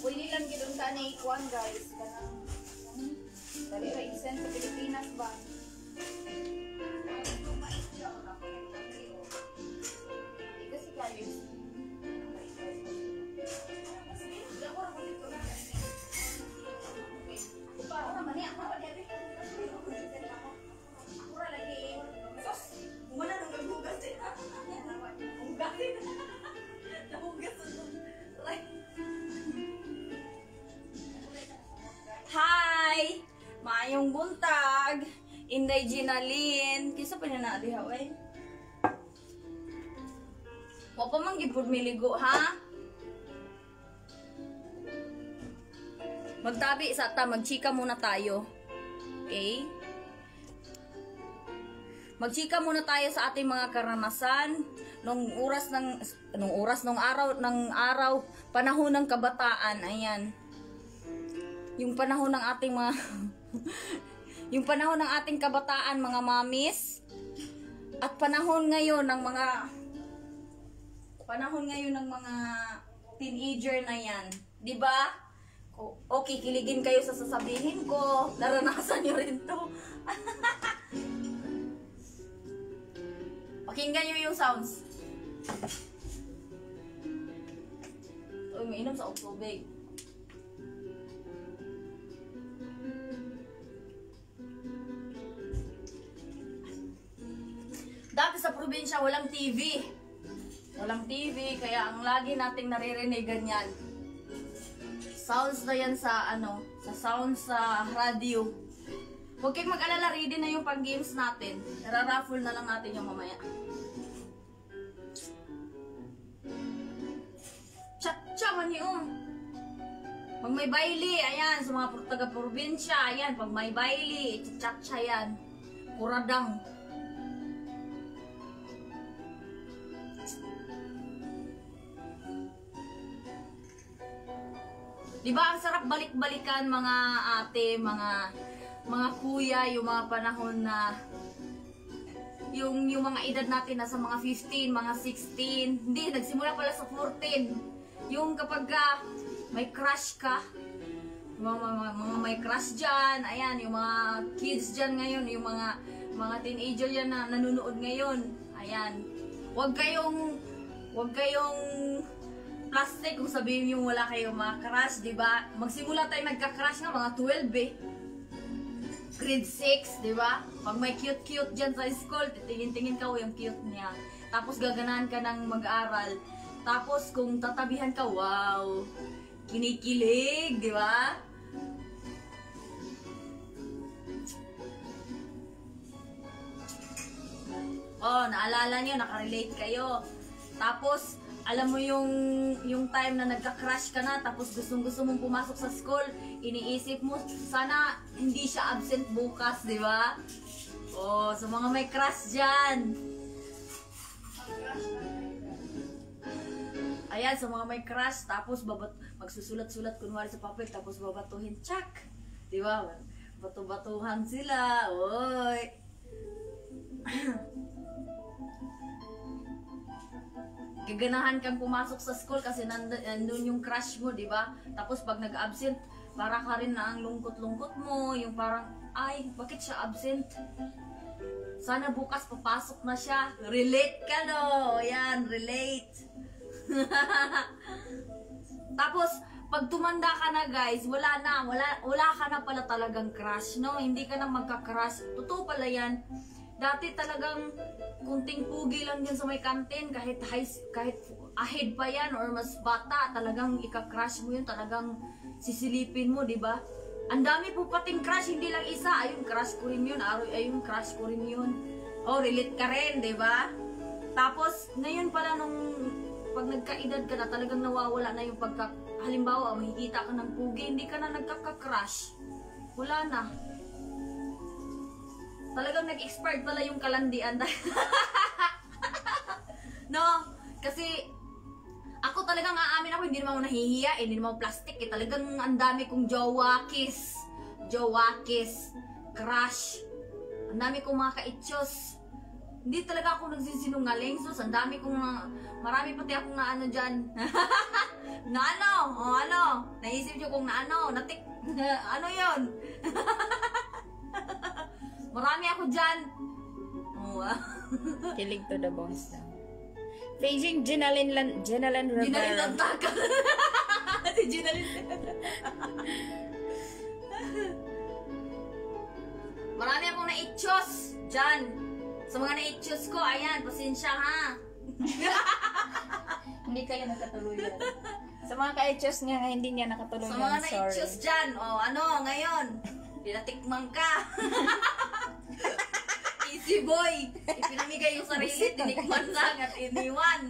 Pwede lang gano'n ka na ikuan guys. Dali ka isend sa Pilipinas ba? Kasi kayo. Hi! Maayong buntag! Inday Ginalyn. Kisa pa niya na diha, wey? Wa pa man gipud miligo, ha? Magtabi sa ta, magchika muna tayo. Okay? Magchika muna tayo sa ating mga karanasan nung araw, panahon ng kabataan. Ayan. Yung panahon ng ating mga yung panahon ng ating kabataan, mga mamis, at panahon ngayon ng mga teenager na yan, 'di ba? Okay, kiligin kayo sa sasabihin ko. Naranasan niyo rin 'to. Pakinggan niyo yung sounds. Uy, mainom sa tubig. Dati sa probinsya, walang TV. Walang TV, kaya ang lagi nating naririnig ganyan. Sounds na yan sa sounds sa radio. Huwag kayong mag-alala, ready na yung pang-games natin. Nara-raffle na lang natin yung mamaya. Cha-cha man yun. Pag may baili, ayan, sa mga taga-probinsya, ayan, pag may baili, cha-cha yan. Kuradang. Diba ang sarap balik-balikan mga ate, mga kuya, yung mga panahon na yung mga edad natin nasa mga 15, mga 16. Hindi, nagsimula pala sa 14. Yung kapag may crush ka, mga may crush dyan, ayan, yung mga kids dyan ngayon, yung mga teenager yan na nanonood ngayon, ayan. Huwag kayong plastic kung sabihin yung wala kayong mga crush, di ba? Magsimula tayo nagka-crush nga mga 12 eh. Grade 6, di ba? Pag may cute-cute dyan sa school, titingin-tingin ka yung cute niya. Tapos gaganahan ka ng mag-aral. Tapos kung tatabihan ka, wow, kinikilig, di ba? Oh, naalala nyo, nakarelate kayo. Tapos, alam mo yung time na nagka-crush ka na, tapos gustong-gusto mong pumasok sa school, iniisip mo, sana hindi siya absent bukas, di ba? Oh, sa mga may crush dyan. Ayan, sa mga may crush, tapos magsusulat-sulat kunwari sa papel, tapos babatuhin, tsak! Di ba? Batu-batuhan sila, oy! Gaganahan kang pumasok sa school kasi nandun yung crush mo, di ba? Tapos pag nag-absent, para ka rin na ang lungkot-lungkot mo, yung parang, ay, bakit siya absent? Sana bukas papasok na siya. Relate ka, no? Yan, relate. Tapos, pag tumanda ka na, guys, wala ka na pala talagang crush, no? Hindi ka na magka-crush. Totoo pala yan. Dati talagang kunting pugi lang dyan sa may kantin, kahit ahead pa yan or mas bata, talagang ika-crush mo yun, talagang sisilipin mo, di ba? Ang dami po pating crush, hindi lang isa. Ayun, crush ko rin yun. Ayun, crush ko rin yun. Oh, relate ka rin, di ba? Tapos, ngayon pala nung pag nagkaedad ka na, talagang nawawala na yung halimbawa, makikita ka ng pugi, hindi ka na nagkaka-crush. Wala na. Talagang nag-expired pala yung kalandian. No, kasi ako talagang aamin ako, hindi naman ako nahihiya, hindi naman ako plastic eh. Talagang ang dami kong jowa kiss, crush. Ang dami kong mga ka-itchos. Hindi talaga ako nagsisinungaling, sus. Ang dami kong, marami pati akong na ano dyan. Na ano, o ano, naisip nyo kung na ano, natik, ano yun? Marami ako dyan. Oh, Kilig to the bones daw. Paging Jenaline Rivera. Ginaling Lantaka. Si Ginaling. Marami akong na-itchos dyan. Sa mga na-itchos ko, ayan, pasensya ha. Hindi kayo nakatuluyan. Sa mga ka-itchos niya, hindi niya nakatuluyan. Sa mga sorry. na-itchos dyan, o ano, ngayon, pinatikmang ka. Easy boy. Ipinamigay yung sarili, tinikman lang at iniwan.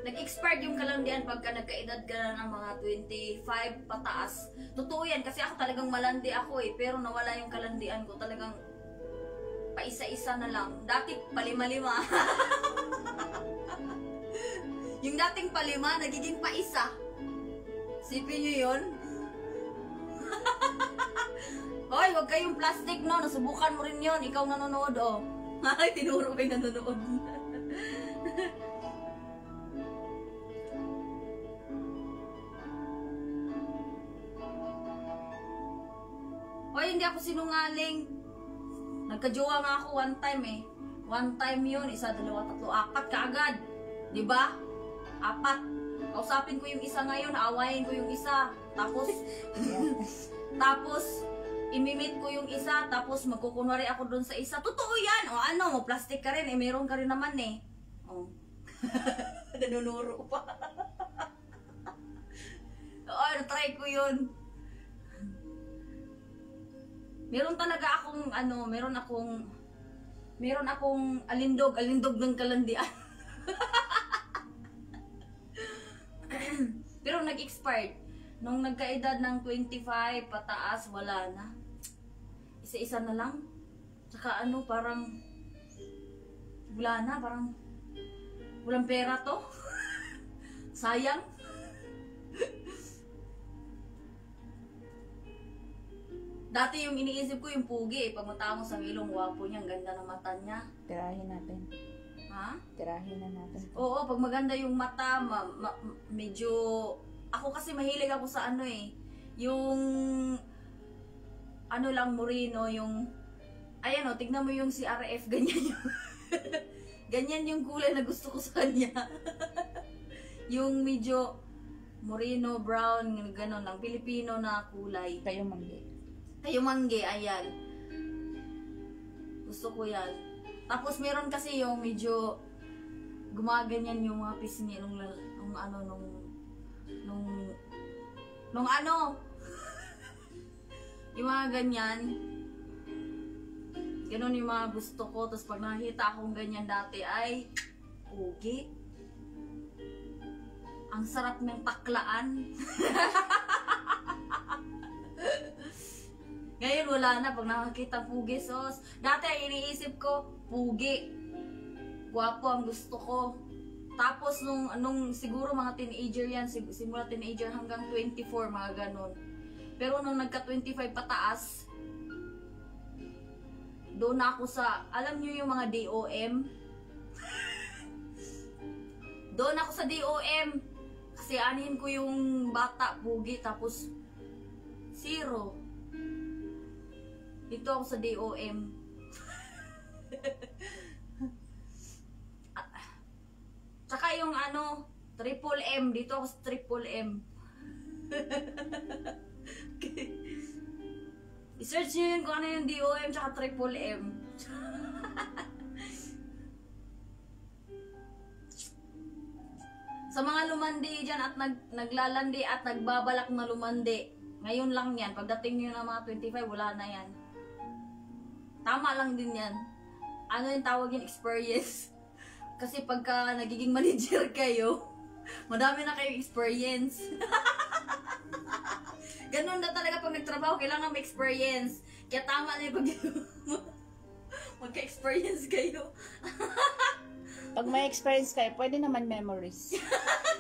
Nag-expired yung kalandian pagka nagkaedad ka na ng mga 25 pataas. Totoo yan, kasi ako talagang malandi ako eh. Pero nawala yung kalandian ko. Talagang paisa-isa na lang. Dati palima-lima. Yung dating palima, nagiging paisa. Sipin nyo yun? Hoy, huwag kayong plastic, no? Nasubukan mo rin yun. Ikaw nanonood, oh. Ay, tinuro ko yung nanonood. Hoy, hindi ako sinungaling. Nagkajowa nga ako one time eh. One time yun, isa, dalawa, tatlo, apat kaagad. Diba? Apat. Kausapin ko yung isa ngayon, aawayin ko yung isa. Tapos, tapos, imimit ko yung isa, tapos magkukunwari ako dun sa isa. Totoo yan! O ano, plastic ka rin, meron ka rin naman eh. O. Nanunuro pa. Oo, try ko yun. Meron talaga akong, meron akong alindog ng kalandian. Pero nag-expired. Nung nagkaedad ng 25 pataas, wala na. Isa-isa na lang. Tsaka parang wala na, parang walang pera to. Sayang. Dati yung iniisip ko yung pugi eh. Pag mata mo sa ilong, wapo niya, ang ganda ng mata niya. Tirahin natin. Ha? Tirahin na natin. Oo, pag maganda yung mata, medyo... Ako kasi mahilig ako sa yung... lang, moreno, yung... Ayan tignan mo yung si RF, ganyan yung... ganyan yung kulay na gusto ko sa kanya. Yung medyo moreno, brown, gano'n lang, Pilipino na kulay. Kayo manggi. Kayo mangge, ayan. Gusto ko yan. Tapos meron kasi yung medyo gumaganyan yung mga pisngi nung yung mga ganyan. Ganon yung mga gusto ko. Tapos pag nakita akong ganyan dati ay pugi. Ang sarap ng taklaan. Ngayon wala na pag nakakita pugi sos. Dati ay iniisip ko, pugi. Guwapo ang gusto ko. Tapos nung siguro mga teenager yan, simula teenager hanggang 24, mga ganon. Pero nung nagka-25 pataas, doon ako sa, alam nyo yung mga DOM? Doon ako sa DOM. Kasi anihin ko yung bata, pugi, tapos 0. Dito ako sa DOM. Tsaka yung triple M. Dito ako sa triple M. I-search nyo yun kung ano yung DOM tsaka triple M. Sa mga lumandi dyan at naglalandi at nagbabalak na lumandi, ngayon lang yan. Pagdating nyo ng mga 25, wala na yan. Tama lang din yan. Ano yung tawag yung experience? Kasi pagka nagiging manager kayo, madami na kayong experience. Ganun na talaga pag nagtrabaho, kailangan may experience. Kaya tama na yung pag magka-experience kayo. Pag may experience kayo, pwede naman memories.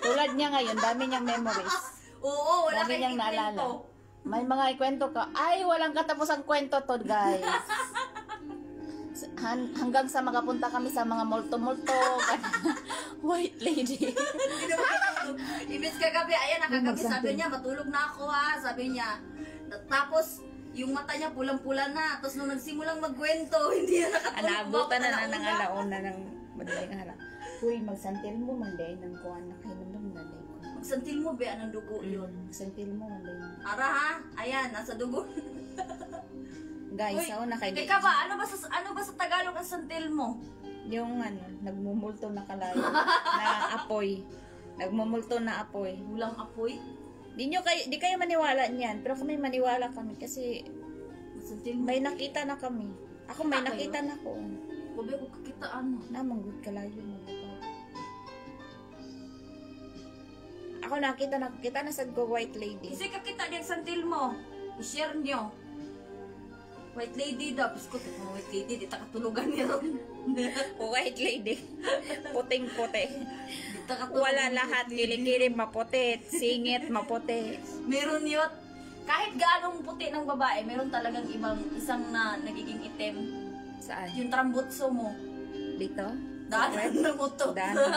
Tulad niya ngayon, dami niyang memories. Oo, wala Dami niyang kayong naalala. ikwento. May mga ikwento ka. Ay, walang katapusang kwento to, guys. Hanggang sa makapunta kami sa mga multo-multo. White lady. Ibig kagabi, ayan, nakagabi, sabi niya, matulog na ako ha, sabi niya. Tapos, yung mata niya pulang-pula na. Tapos nung nagsimulang magkwento, hindi na nakatulog. Naabutan na ng alauna ng madaling araw. Uy, magsantil mo, manday ng kuwan na kayo naman nanay ko. Magsantil mo, be, anong dugo yun? Magsantil mo, manday mo. Ara ha, ayan, nasa dugo. Guys, Uy, ako na kayo. Ikaw ba, ano ba sa Tagalog ang santil mo? Yung nagmumulto na kalayo. Na apoy. Nagmumulto na apoy. Walang apoy? Di kayo maniwala niyan, pero kami maniwala kami kasi Santil mo. may nakita na kami. Ako may Nakita nakita na ko. Kubi ko kakita ano. Namanggod kalayo mo. Ako nakita na sa white lady. Kasi kakita din santil mo. I-share nyo. White lady daw. Tapos ko, white lady, di takatulugan niya ron. White lady. Puting-puti. Di takatulugan. Wala lahat. Kilikili maputi. Singit maputi. Meron yun. Kahit gaanong puti ng babae, meron talagang isang na nagiging itim. Saan? Yung trambutso mo. Dito? Daanan na mo to. Daanan.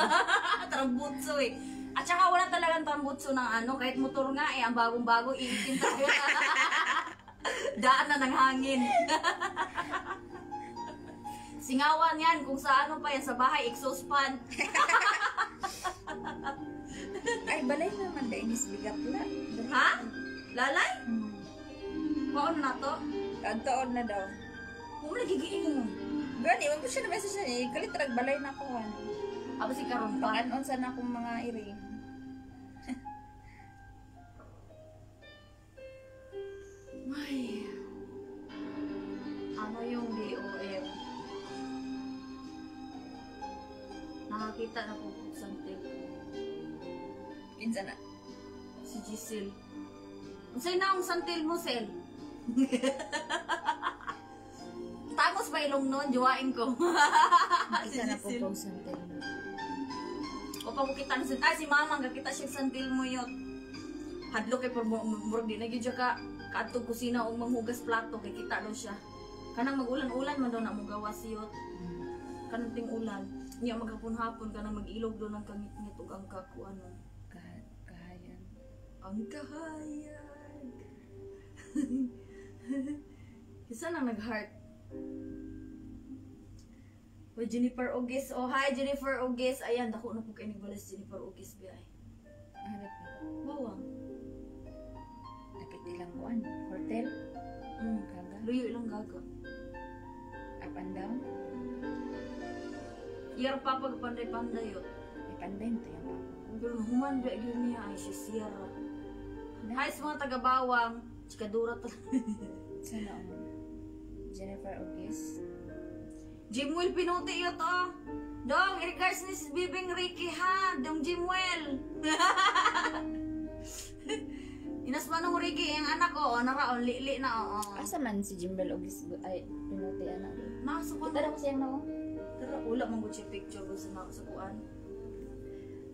Trambutso eh. At saka wala talagang trambutso ng kahit motor nga ang bagong-bago, iitim talaga. Daan na ng hangin. Singawan yan, kung sa pa yan, sa bahay, exhaust fan. Ay, balay naman. Dainis bigat la. Ha? Lalay? Hmm. Paano na to? Kantoon na daw. Mo lagi giingon. Gani, wag ko siya na message niya. Kalit rag balay na ako. Aba si karon pa. Pag-anon sa na akong mga iri. Ay. Ano yung DOM? Nakakita na po kung santil. Kinsa na. Si Giselle. Unsay na ang santil mo, Sel? Tamos ba ilong nun? Juwain ko. Kinsa na po kong santil. O pa mo kita ni Santil. Ay, si Mama, gakita siya santil mo yun. Hadlo kay por murag di na gyud siya ka kaadtong kusina o manghugas plato kay kita daw siya. Kanang magulan-ulan man daw na mo gawas siyot. Kanang ting ulan. Niya maghapon-hapon kanang mag-ilog do ng kangit-ngit ug ang kakuano. Kahayan. Ang kahayag. Isa na nag-heart. O Jennifer Ogis. Oh, hi Jennifer Ogis. Ayan, dako na po kayo nagbalas Jennifer Ogis biyay. Harap na. Bawang. Napit ilang kuan. Hotel. Kaga. Luyo ilang gaga. Up and down. Iyar pa pag panday-panday yun. May panday to yung papa. Pero human ba yun niya ay si Sierra. Hi sa mga taga-bawang. Chikadura talaga. Sana Jennifer Ogis. Jimwell Pinuti yun to. Dong, i-regards ni si Bibing Ricky ha. Dong Jimwell. Inas man ng Ricky, yung anak ko. Ano ra, li na oo. Asa man si Jimbel Ogis ay pinuti anak. Nasa ko Kita na ko siyang nako. Pero wala mong good siya picture ko sa kuan.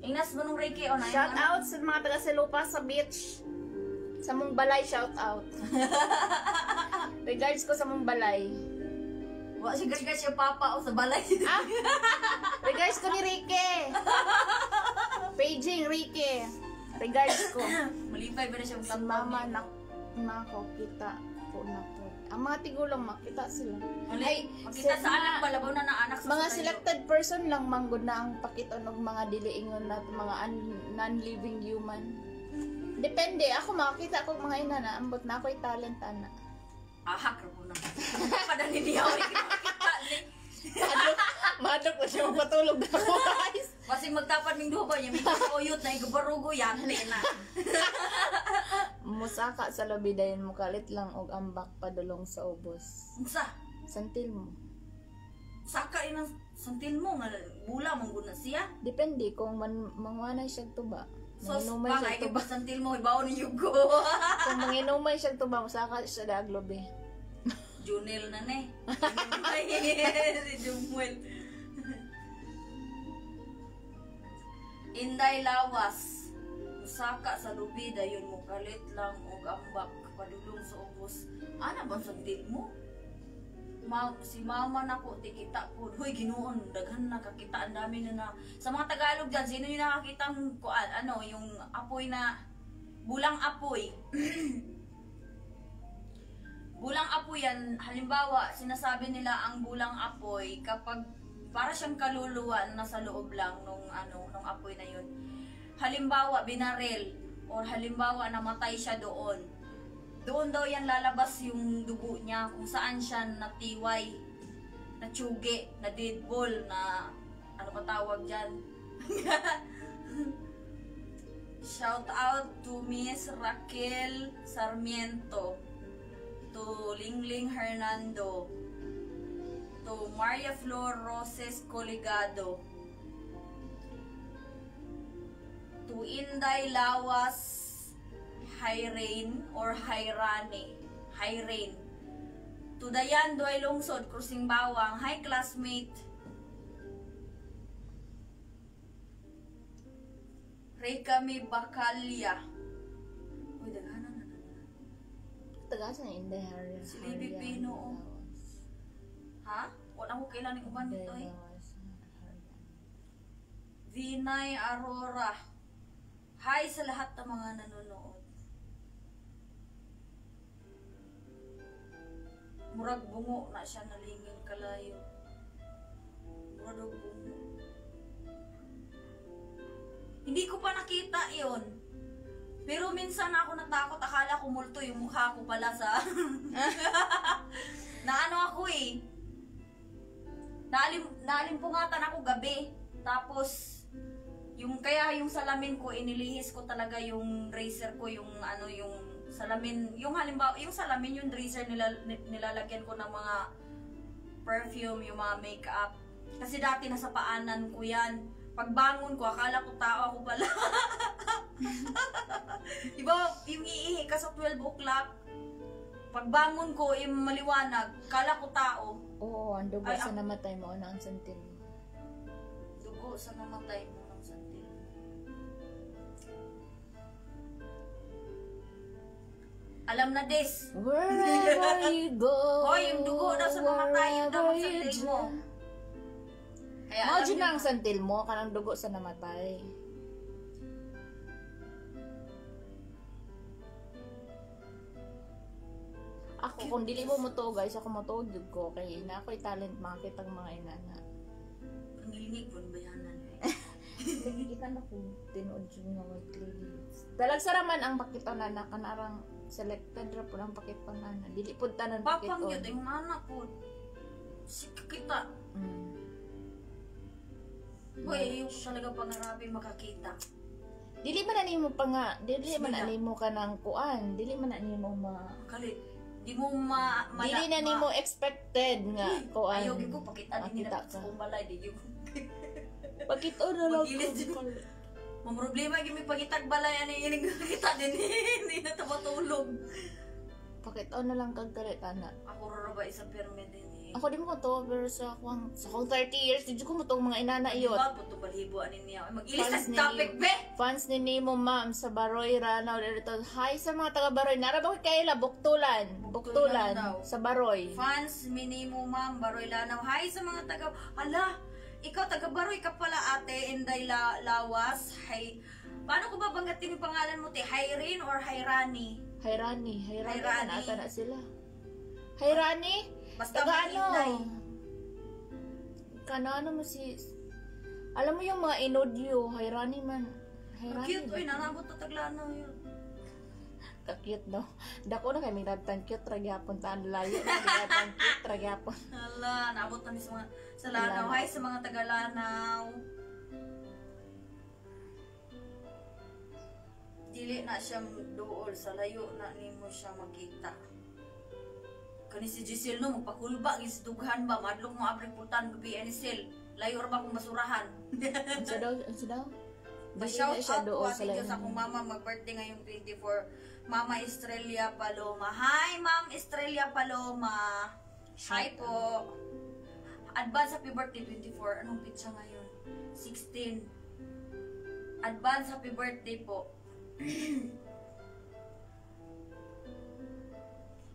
Inas man ng Ricky, o na. Shout out sa mga taga Silupa sa beach. Sa mong balay, shout out. Regards ko sa mong balay. Wa siya gaga siya papa o sa balay. Ah! Regards ko ni Ricky. Paging Ricky. Regards ko. Malipay ba na siya Si mama nako kita po na po. Ang mga tigulang makita sila. Ay, makita sa anak ba labaw na ng anak sa Mga sutayo. selected person lang manggod na ang pakiton og mga diliingon na mga non-living human. Depende, ako makakita ko mga ina na ambot na ako'y talent ana. Ahak ra po na. Padang hindi ako kita ni. Madok na siya magpatulog na ako, guys. Kasi magtapat ning duha ba niya may kuyot na igabarugo yan na. Musaka sa labi dayon mo kalit lang og ambak padulong sa ubos. Unsa? Santil mo. Saka inang santil mo nga bula mong guna siya. Depende kung manguanay siya tuba. So, Manginumay baka siya ikay tuba. ba santil mo ibaw ni Yugo. Kung manginumay siya tuba, musaka siya daglobe. Junel na ne. Ay, si Jumuel. Inday Lawas. Usaka sa lubi dayon mo kalit lang og ambak padulong sa ubos. Ana ba santil mo? Si mama nako tikita po. Hoy Ginoon, daghan na kakita ang dami na sa mga Tagalog diyan, sino yung nakakita ng kuan ano, yung apoy na bulang apoy. Bulang apoy yan, halimbawa, sinasabi nila ang bulang apoy kapag para siyang kaluluwa na nasa loob lang nung apoy na yun. Halimbawa, binarel or halimbawa namatay siya doon. Doon daw yan lalabas yung dugo niya kung saan siya natiway, natsugi, na dead ball, na ano pa tawag dyan. Shout out to Miss Raquel Sarmiento, to Lingling Hernando, to Maria Flor Roses Coligado, to Inday Lawas Hyrain or Hyrane, to Dayan Doy Lungsod, Krusing Bawang, hi classmate. Rekami Bacalya. Uy, daghanan na. Tagasa na Inday Harya. Si Baby Pino, oh. Ha? Wala ko kailan yung uban dito eh. Vinay Aurora. Hi sa lahat ng mga nanonood. Murag bungo na siya nalingin kalayo. Murag bungo. Hindi ko pa nakita yon. Pero minsan ako natakot, akala ko multo yung mukha ko pala sa... Naano ako eh. Naalimpungatan ako gabi. Tapos, kaya yung salamin ko, inilihis ko talaga yung razor ko, yung salamin, yung halimbawa, yung salamin, yung razor nilalagyan ko ng mga perfume, yung mga makeup. Kasi dati nasa paanan ko yan. Pagbangon ko, akala ko tao ako pala. Diba, yung iihi ka sa 12 o'clock, pagbangon ko, yung maliwanag, akala ko tao. Oo, ang dugo Ay, sa namatay mo na ang santil mo. Dugo sa namatay mo ng santil. Alam na this. Wherever you go, Hoy, yung dugo daw sa namatay, yun daw ang wherever you santil mo. dyan. Kaya Mao alam dyan niyo na ang na. santil mo, kanang dugo sa namatay. Ako, kung dili mo muto guys, ako mutugod ko. Kaya na ako'y talent makakita ang mga inana. Ang nilinig po, bayanan. Kita na kung tinood yung mga clips. Talag saraman ang pakito na kanarang selected ra po ang pakito na. Dili po tanan pakito. Papang yun, yung anak po. Sika kita. Hoy, yung talaga pangarapin makakita. Dili man na nimo pa nga, dili man na Sila. nimo ka ng kuan, dili man na nimo Kalit. Di mo ma... dili na nimo expected nga kuan. Ayaw ko, pakita din nila Makita sa ka. kumbalay. Di yun. Pakito na lang. Magilid din. Ang problema, yung may pagitag balay, ano yung nakita din. Hindi na matulog. Pakito na lang kag taretana. Ako rara ba isang perme din eh. Ako di mo to pero sa akong 30 years di ko mo tong mga inana iyot. Diba, puto balhibo anin niya. Mag-ilis Fans na topic, be! Fans ni Nemo ma'am sa Baroy Ranaw dito. Hi sa mga taga Baroy. Nara ba kay Buktulan? Buktulan daw. Sa Baroy. Fans, minimo ma'am, Baroy Lanaw. Hi sa mga taga... Hala, ikaw taga Baroy ka pala ate, Inday Lawas. Hi. Paano ko ba banggatin yung pangalan mo, te? Hyrin or Hyrani? Hayrani Hayrani. ata na sila. Hayrani? Basta Taga may Inday. Ano mo si... Alam mo yung mga inodyo, Hayrani man. Ang Hayrani. cute, oy, nanabot na taglanaw yun. Ka-cute daw. Dako na kami nagtan cute ragyapon taan layo. Nagtan cute ragyapon. Hala, naabot na sa mga sa Lanaw. Hi sa mga taga Lanaw. Dili na siya duol sa layo na nimo siya makita. Kani si Giselle no magpakulba gis dughan ba madlok mo abring pultan gabi ani Sil. Layo ra ba kung basurahan. Ano daw? Pa-shout siya out doon po sa atin Diyos layo. akong mama mag-birthday ngayong 24. Mama Estrella Paloma. Hi Ma'am Estrella Paloma. Hi po. Advance happy birthday 24. Anong pitsa ngayon? 16. Advance happy birthday po.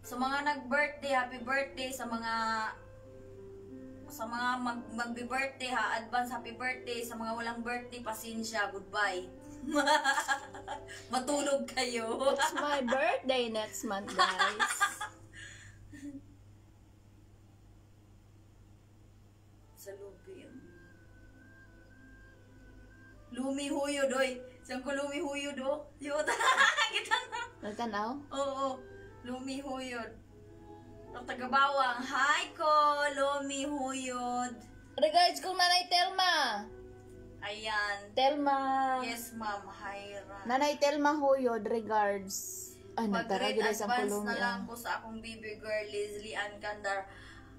Sa mga nag-birthday, happy birthday sa mga magbi-birthday ha, advance happy birthday. Sa mga walang birthday, pasensya, goodbye. Matulog kayo. It's my birthday next month, guys. Sa lupi yun. Lumi huyo doy. Saan ko lumi huyo do? Yun. Kita na. Nagtanaw? Oo. Lumi huyod. Ang taga-bawang. Hi ko, Lumi huyod. Regards kong Nanay Telma. Ayan. Telma. Yes, ma'am. Hi, Ran. Nanay Telma Huyod, regards. Ay, nagtara Pag-grade gila sa advance kulong na lang yan. ko sa akong baby girl, Leslie Ann Candar.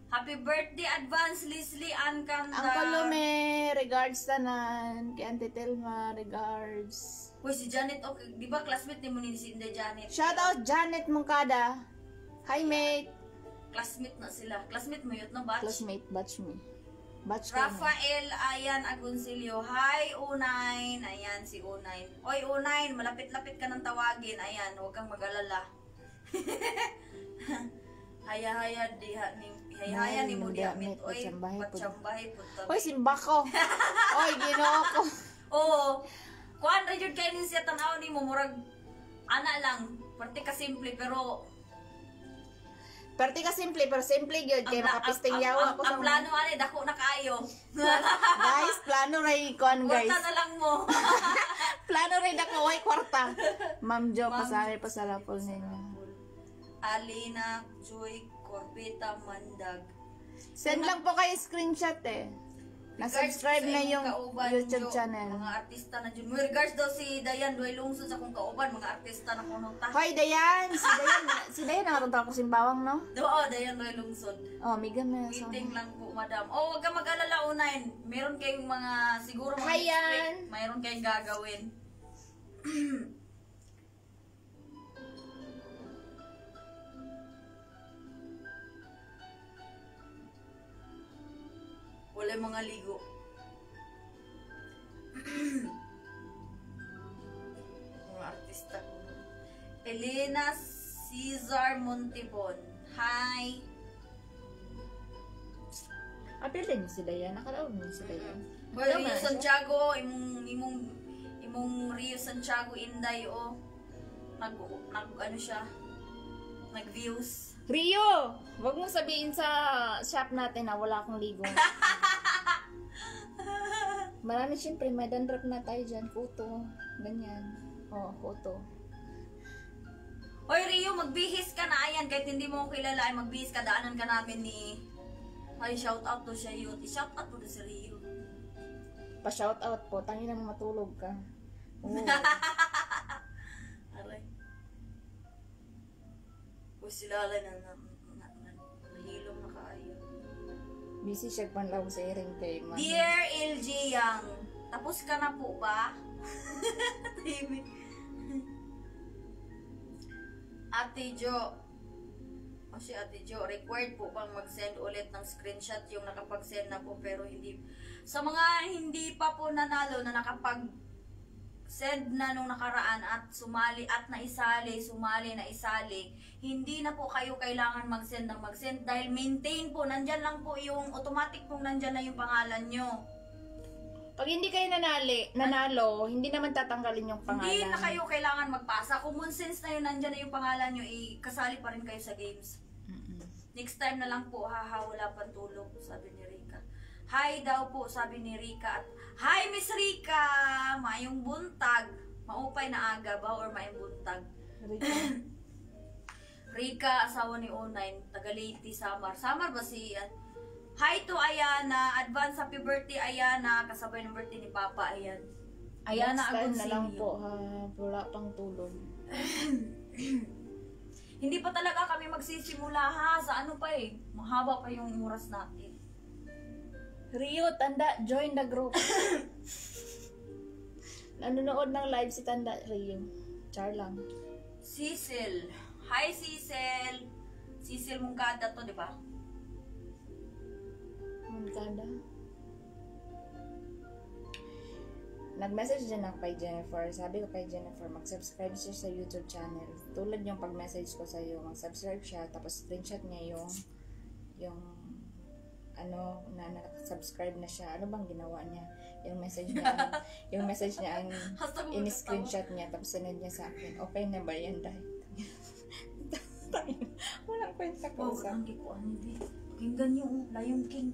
Happy birthday advance, Leslie Ann Candar. Ang kalume, regards tanan. Kay Auntie Telma, regards. Uy, si Janet, okay. Di ba classmate ni mo ni si Inday Janet? Shout out Janet Mungkada. Hi, mate. Classmate na sila. Classmate mo yun, no, batch? Classmate, batch me. Batch kami. Rafael Ayan Agoncillo. Hi, U9. Ayan, si U9. Oy, U9, malapit-lapit ka ng tawagin. Ayan, huwag kang mag-alala. Haya-haya ni mo diamit. Oy, patsambahay po. Hoy, simba ko. Oy, ginoo ko. Oo. Kuan ra jud kay ni siya tan-aw ni mo murag ana lang. Parte ka simple pero Perti ka simple, pero simple yun. Kaya makapisting yawa ko sa ang plano ani dako na kaayo. Guys, plano na ikon, guys. Kwarta na lang mo. Plano rin ako, ay kwarta. Ma'am Jo, pasari pa sa rapol ninyo. Alina Joy Corbeta Mandag. Send lang po kayo screenshot eh. Na-subscribe na yung YouTube channel. Mga artista na dyan. Regards daw si Dayan Doy Lungsod sa kong kauban, mga artista na kuno ta. Hoy, Dayan! Si Dayan nakatong ako simbawang, no? Oo, Dayan Doy Lungsod. Oh, migam na. Meeting lang po, madam. Oh, wag ka mag-alala unahin. Meron kayong mga, siguro mga Hi, next Yan. week, mayroon kayong gagawin. Wala mga ligo. Mga artista ko. Elena Cesar Montibon. Hi. Apil din si Dayan. Nakalaon mo si Dayan. Well, Rio Santiago, imong Rio Santiago Inday o nag ano siya, nag-views. Rio! Wag mong sabihin sa shop natin na wala akong ligo. Marami siyempre, may dandruff na tayo dyan. Kuto. Ganyan. Oh, kuto. Hoy Rio, magbihis ka na ayan kahit hindi mo ako kilala ay magbihis ka, daanan ka namin ni ay shout out to siya yun. I-shout out po na si Rio. Pa-shout out po. Tangin na matulog ka. Oh. Aray. O sila nahilom na kaayo. Busy siya panlaw sa iring kay man. Dear LG Yang, tapos ka na po ba? Timid. Ate Jo. O si Ate Jo, required po bang mag-send ulit ng screenshot yung nakapag-send na po pero hindi. Sa mga hindi pa po nanalo na nakapag-send na nung nakaraan at sumali at naisali, hindi na po kayo kailangan mag-send ng mag-send dahil maintain po, nandyan lang po yung automatic pong nandyan na yung pangalan nyo. Pag hindi kayo nanalo, hindi naman tatanggalin yung pangalan. Hindi na kayo kailangan magpasa. Common sense na yun, nandyan na yung pangalan nyo, kasali pa rin kayo sa games. Next time na lang po, haha, wala pang tulog, sabi ni Rika. Hi daw po, sabi ni Rika. At, hi Miss Rika! Mayong buntag. Maupay na aga ba or mayong buntag? Rika, asawa ni O9, taga Leyte, Samar. Samar ba si... Hi to Ayana, advance happy birthday Ayana, kasabay ng birthday ni Papa, ayan. Ayana, next time Agoncillo. na lang po, ha, wala pang tulog. Hindi pa talaga kami magsisimula ha, sa ano pa eh, mahaba pa yung oras natin. Rio, Tanda, join the group. Nanonood ng live si Tanda, Rio. Char lang. Cecil, hi Cecil. Cecil Mungkada to, di ba? Magkanda. Nag-message din ako kay Jennifer. Sabi ko kay Jennifer, mag-subscribe siya sa YouTube channel. Tulad yung pag-message ko sa iyo, mag-subscribe siya, tapos screenshot niya yung ano, na subscribe na siya. Ano bang ginawa niya? Yung message niya ang in-screenshot niya, tapos sinend niya sa akin. Okay na ba yan dahil? Walang kwenta ko sa. Ang kikuan hindi. Pakinggan niyo, Lion King.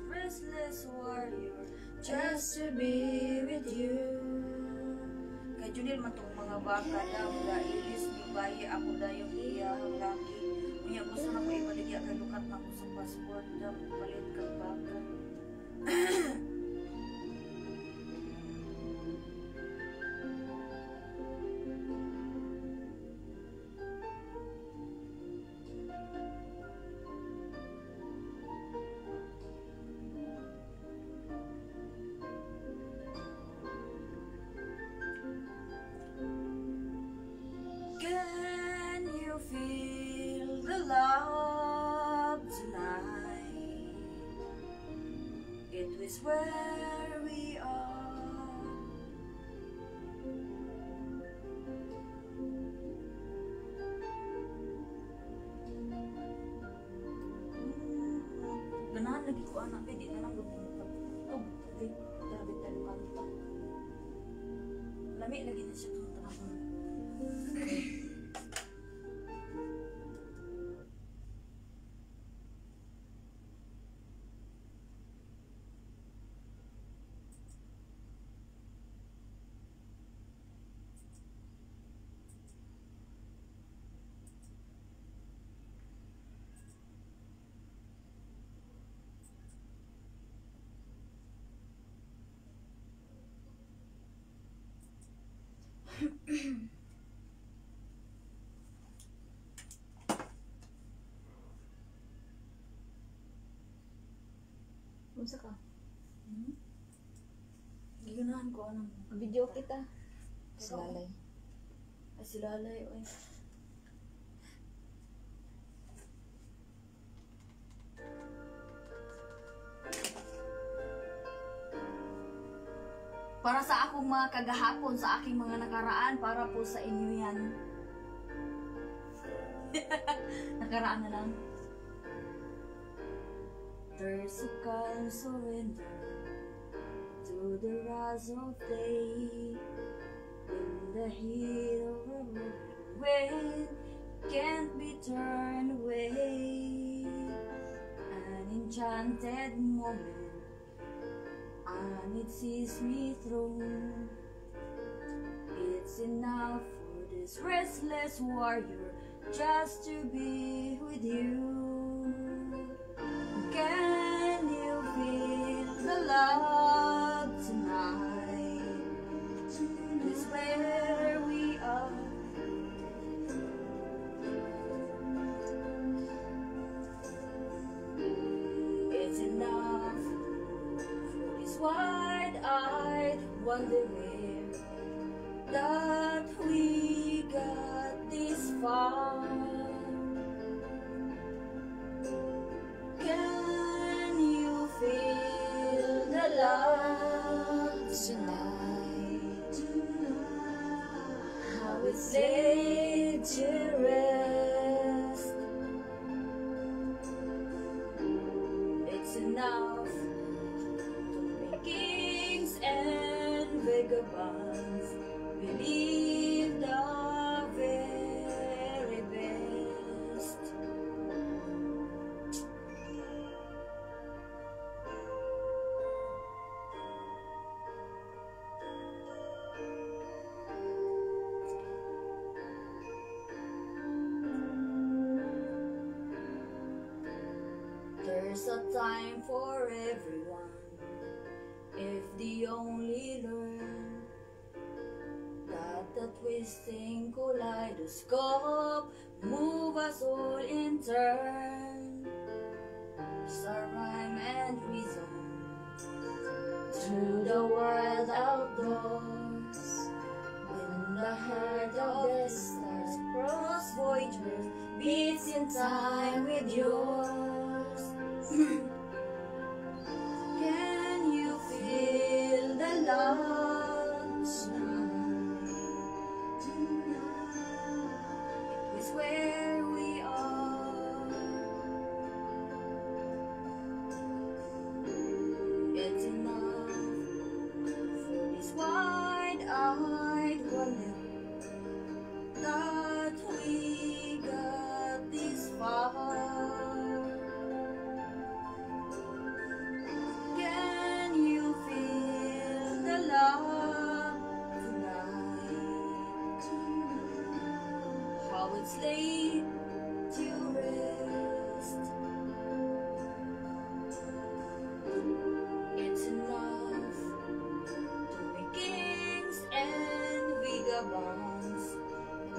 Restless warrior, just to be with you. Kay Junil man tong mga baka daw, ilis ni bayi ako daw yung iyahang laki. Unya gusto na ko ibaligya kay lukat na ko sa passport daw, palit kang baka. Can you feel the love tonight? It was where we are. Ganahan lagi ko anak, di na lang gumulog. Oh, okay. Grabe tayo kanta. Lami lagi na siya kanta. Unsa ka? Giganahan ko anong. Video kita. Salalay. Ay, si Lalay, oy. Para sa akong mga kagahapon, sa aking mga nakaraan, para po sa inyo yan. Nakaraan na lang. There's a calm surrender to the rise of day. In the heat of a wind can't be turned away. An enchanted moment, and it sees me through. It's enough for this restless warrior just to be with you. Can you feel the love tonight? Is where we are. It's enough for this wide-eyed wonder where that we got this far. Can you feel the love tonight? How it's laid to rest. It's enough to make kings and vagabonds believe the very best. There's a time for everyone if they only learn that the twisting kaleidoscope move us all in turn. There's a rhyme and reason through the world outdoors. When the heart of the stars cross voyagers beats in time with yours. Can you feel the love tonight? It is where we are. It's enough for this wide-eyed wonder that we got this far. Can you feel the love tonight? How it's laid to rest. It's enough to make kings and vagabonds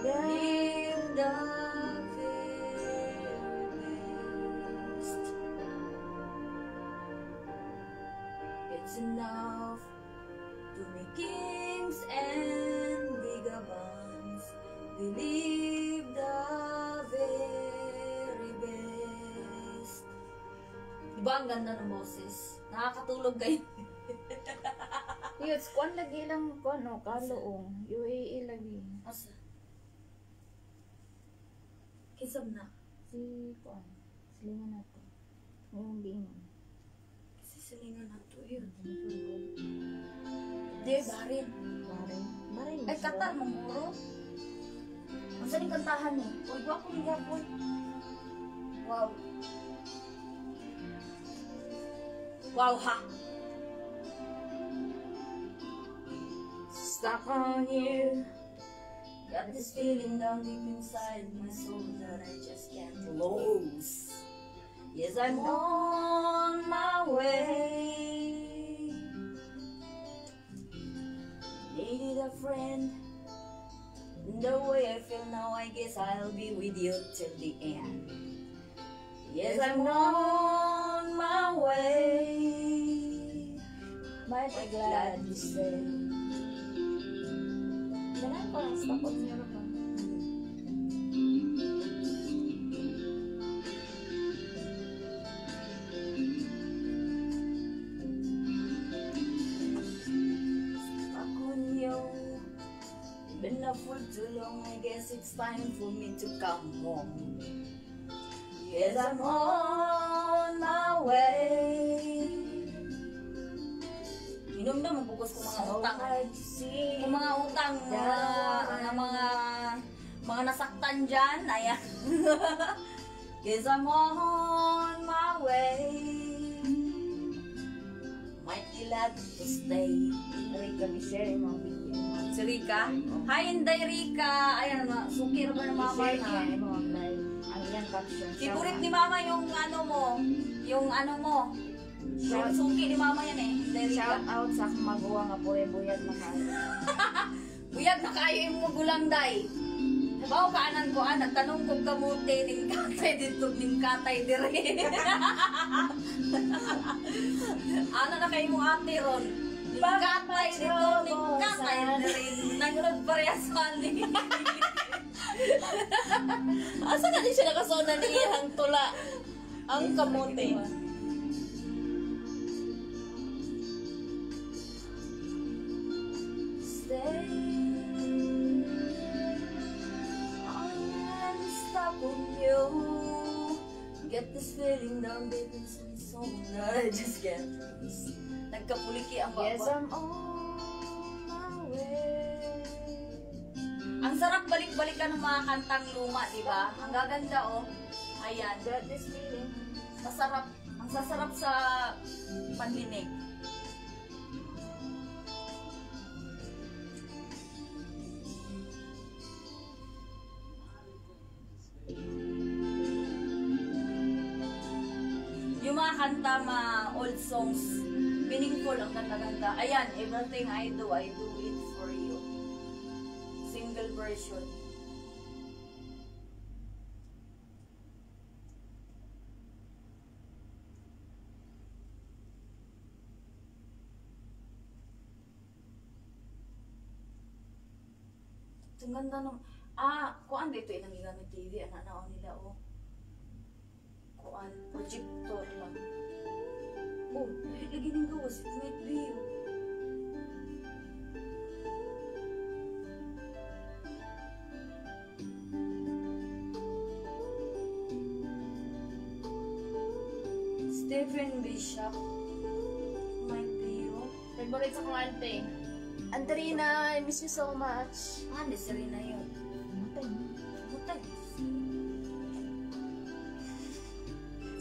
live the very best. It's enough to make kings and vagabonds believe the very best. Diba ang ganda ng boses? Nakakatulog kayo. Yes, kuan lagi lang kuan no, kaloong. UAE lagi. Asa? Kisam na. Si kuan. Silingan nato. Ngayong bingon. Sisilingan na to yun. Di, barin. Barin. Barin. Ay, kata, mamuro. Ang saling kantahan eh. Uy, gwapo ni Gapon. Wow. Wow, ha! Stuck on you. Got this feeling down deep inside my soul that I just can't lose. Yes, I'm on my way. Needed a friend. The way I feel now, I guess I'll be with you till the end. Yes, I'm on my way. Might be glad you stay. Ganun ko lang stop on Europe. Ako niyo. Been up for too long, I guess it's time for me to come home. Yes, I'm on my way. Inom na, mabugos ko mga utang. Kung mga utang, mga nasaktan dyan, ayan. Yes, I'm on my way. Might be glad to stay. Rika, share mga video. Si Rika? Hi, Inday Rika. Ayan, sukir ba ng mama Share na? niya, mga online. Ang iyang caption. Favorite ni mama yung ano mo. Yung ano mo. Yung suki ni mama yan eh. Inday Rika. Shout out sa akong magawa nga po buyag na kayo. Buyag na kayo yung magulang day. Bawa kaanan ko, nagtanong ko kamuti ning katay dito, ning katay dire. Ano na kayo mong ate ron? Ning katay dito, ning katay dire. Nangrod parehasali. Asa ka din siya nakasona ni iyang tula? Ang kamote. Stay. I'm stuck on you. Get this feeling down, baby, so I just can't. Nagkapuliki ang Yes, baba. I'm on my way. Ang sarap balik-balikan ng mga kantang luma, di ba? Ang gaganda, oh. Ayan. Got this feeling. Masarap. Ang sasarap sa pandinig. Yung mga kanta, mga old songs, meaningful, ang ganda-ganda. Ayan, everything I do it for you. Single version. Ang ganda ng... kuan dito yung nangigamit TV. Anak-anak nila, oh. Kuan, projector lang. Oh, lagi ng gawas. It might be you. Stephen Bishop. Might be you. Favorite sa kong ante. Andrina, I miss you so much. Hindi, Serena yun. Butay.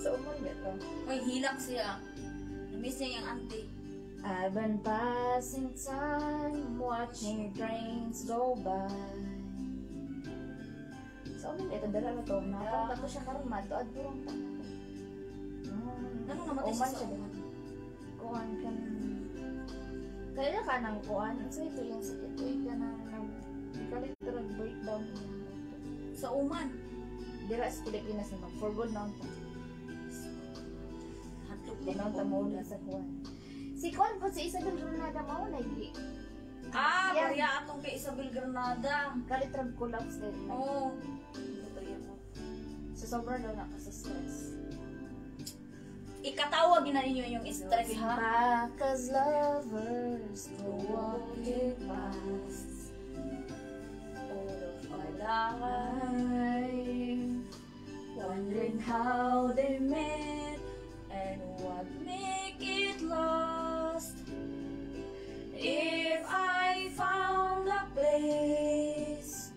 So, umay ba ito? May hilak siya. Namiss niya yung auntie. I've been passing time, watching trains go by. So, umay ba ito? Dala na ito. Nakapagta ko siya karoon, matuad ko rin ta. Anong namatay siya sa uman? Kuhan ka na. Kaya ka nang kuhan. So, ito yung sakit. Uy, ka na ikalit ka breakdown. Sa uman. Dira sa Pilipinas naman. For good na ito. Hatlog Di na ito mo na sa kuhan. Si Kuhan po, si Isabel Granada mo na hindi. Yan. Bariya atong kay Isabel Granada. Kalitrab collapse din. Oo. So, sobrang daw na ka sa stress. Ikatawag na ninyo yung stress, Looking ha? back as lovers go walking past all of our life, Wondering how they met and what make it last. If I found a place,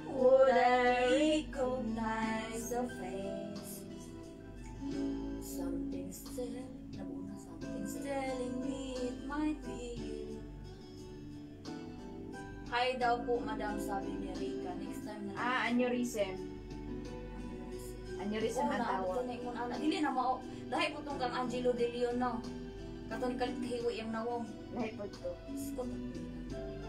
would I recognize the face? Something's telling me it might be you. Hi daw po, madam, sabi ni Rika. Next time na. aneurysm. Aneurysm ang tawag. Dili na mao. Dahil po itong kang Angelo De Leon, no? Katong kalit kahiwi yung nawong. Lahat po ito.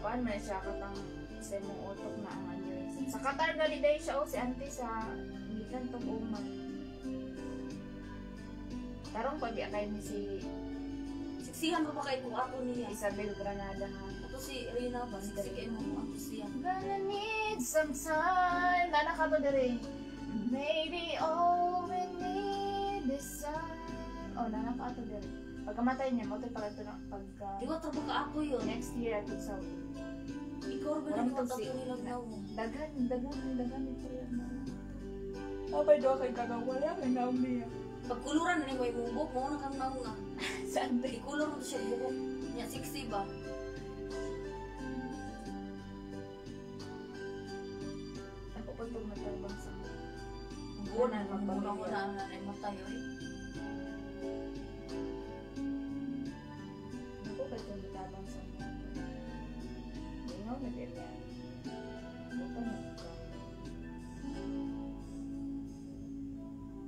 Kuhan man siya katang sa mong utok na ang aneurysm. Sa Qatar galiday siya o si auntie sa gikan tong uman. Tarong pag kay ni si Siksihan ko pa kay kung ako niya. Isabel Granada ha. Ito si Rina ba? Sige mo ang siksihan. Gonna need some time. Nana ka ba dere? Maybe all we need is time. Oh, nana ka ato dere. Pagkamatay niya, mo tayo pagka na pagka Di ba trabaho ka ako yun? next year ato sa Ikaw ba Walang na yung tagsi. tato nilang daw mo? dagan ito yan. Abay do kay kagawala kay naumi. Pagkuluran na ni mo yung bubok mo, nakang naong nga. Saan ba? Ikulor mo siya yung bubok. Niya, 60 ba? Ako pa pag matabang sa Buwan, magmuna ko na ang nanay mo tayo eh. Ako pa pag matabang sa Ingaw na din yan. Buta na ka.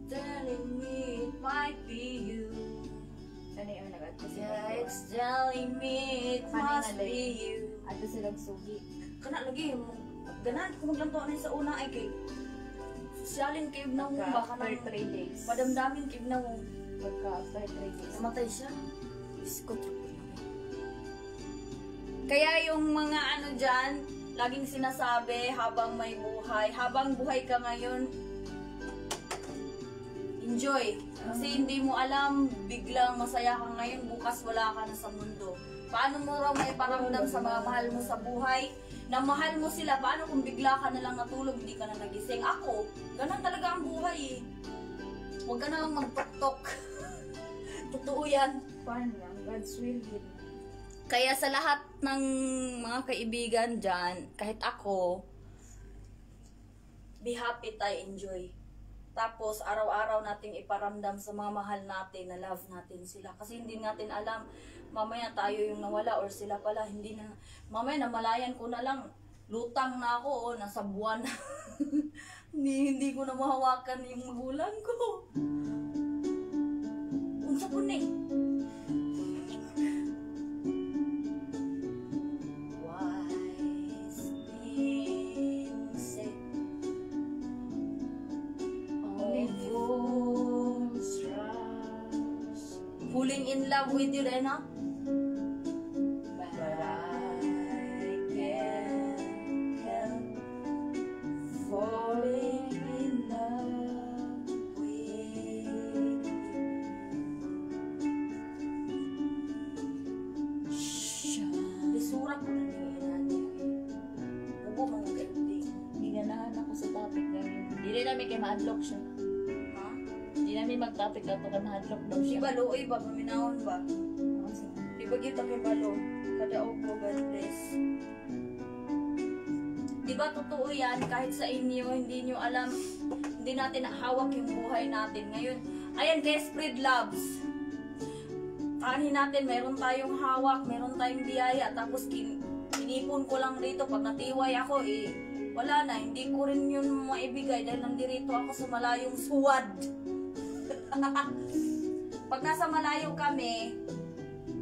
Telling me it might be you. Ano yung nag-add ko Yeah, it's telling me it must be you. Ato silang sugi. Kana lagi mo. Ganahan ko maglanto na sa una ay kay sosyalin kay na mo Pagka baka after 3 days. padamdamin kay na mo. Pagka after 3 days. Namatay siya. Iskot. Kaya yung mga ano dyan, laging sinasabi habang may buhay, habang buhay ka ngayon, enjoy. Kasi hindi mo alam, biglang masaya ka ngayon, bukas wala ka na sa mundo. Paano mo raw may paramdam sa mga mahal mo sa buhay? Na mahal mo sila, paano kung bigla ka na lang natulog, hindi ka na nagising? Ako, ganun talaga ang buhay eh. Huwag ka na lang magtok-tok. Totoo yan. Paano lang? God's will yun. Kaya sa lahat ng mga kaibigan dyan, kahit ako, be happy tayo, enjoy. Tapos, araw-araw nating iparamdam sa mga mahal natin na love natin sila. Kasi hindi natin alam, mamaya tayo yung nawala or sila pala, hindi na, mamaya namalayan ko na lang, lutang na ako o nasa buwan na. hindi ko na mahawakan yung magulang ko. Unsa po na eh. Wise men say, only fools rush. Falling in love with you, Rena? But I can't help falling in love with you. Isura ko na niya Ubo mga galing. Hindi ganahan ako sa topic ngayon. Hindi rin namin kay ma-unlock siya. Ha? Hindi namin mag-topic ato ka ma-unlock daw Si siya. Baloy ba? Maminahon ba? Oo, sige. Di ba kita kay Balo? Kada opo, God bless. Di ba totoo yan? Kahit sa inyo, hindi nyo alam, hindi natin hawak yung buhay natin. Ngayon, ayan kay Spread Loves. Kanin natin, meron tayong hawak, meron tayong biyaya, tapos inipon ko lang dito. Pag natiway ako, wala na, hindi ko rin yun maibigay dahil nandito ako sa malayong suwad. Pag nasa malayo kami,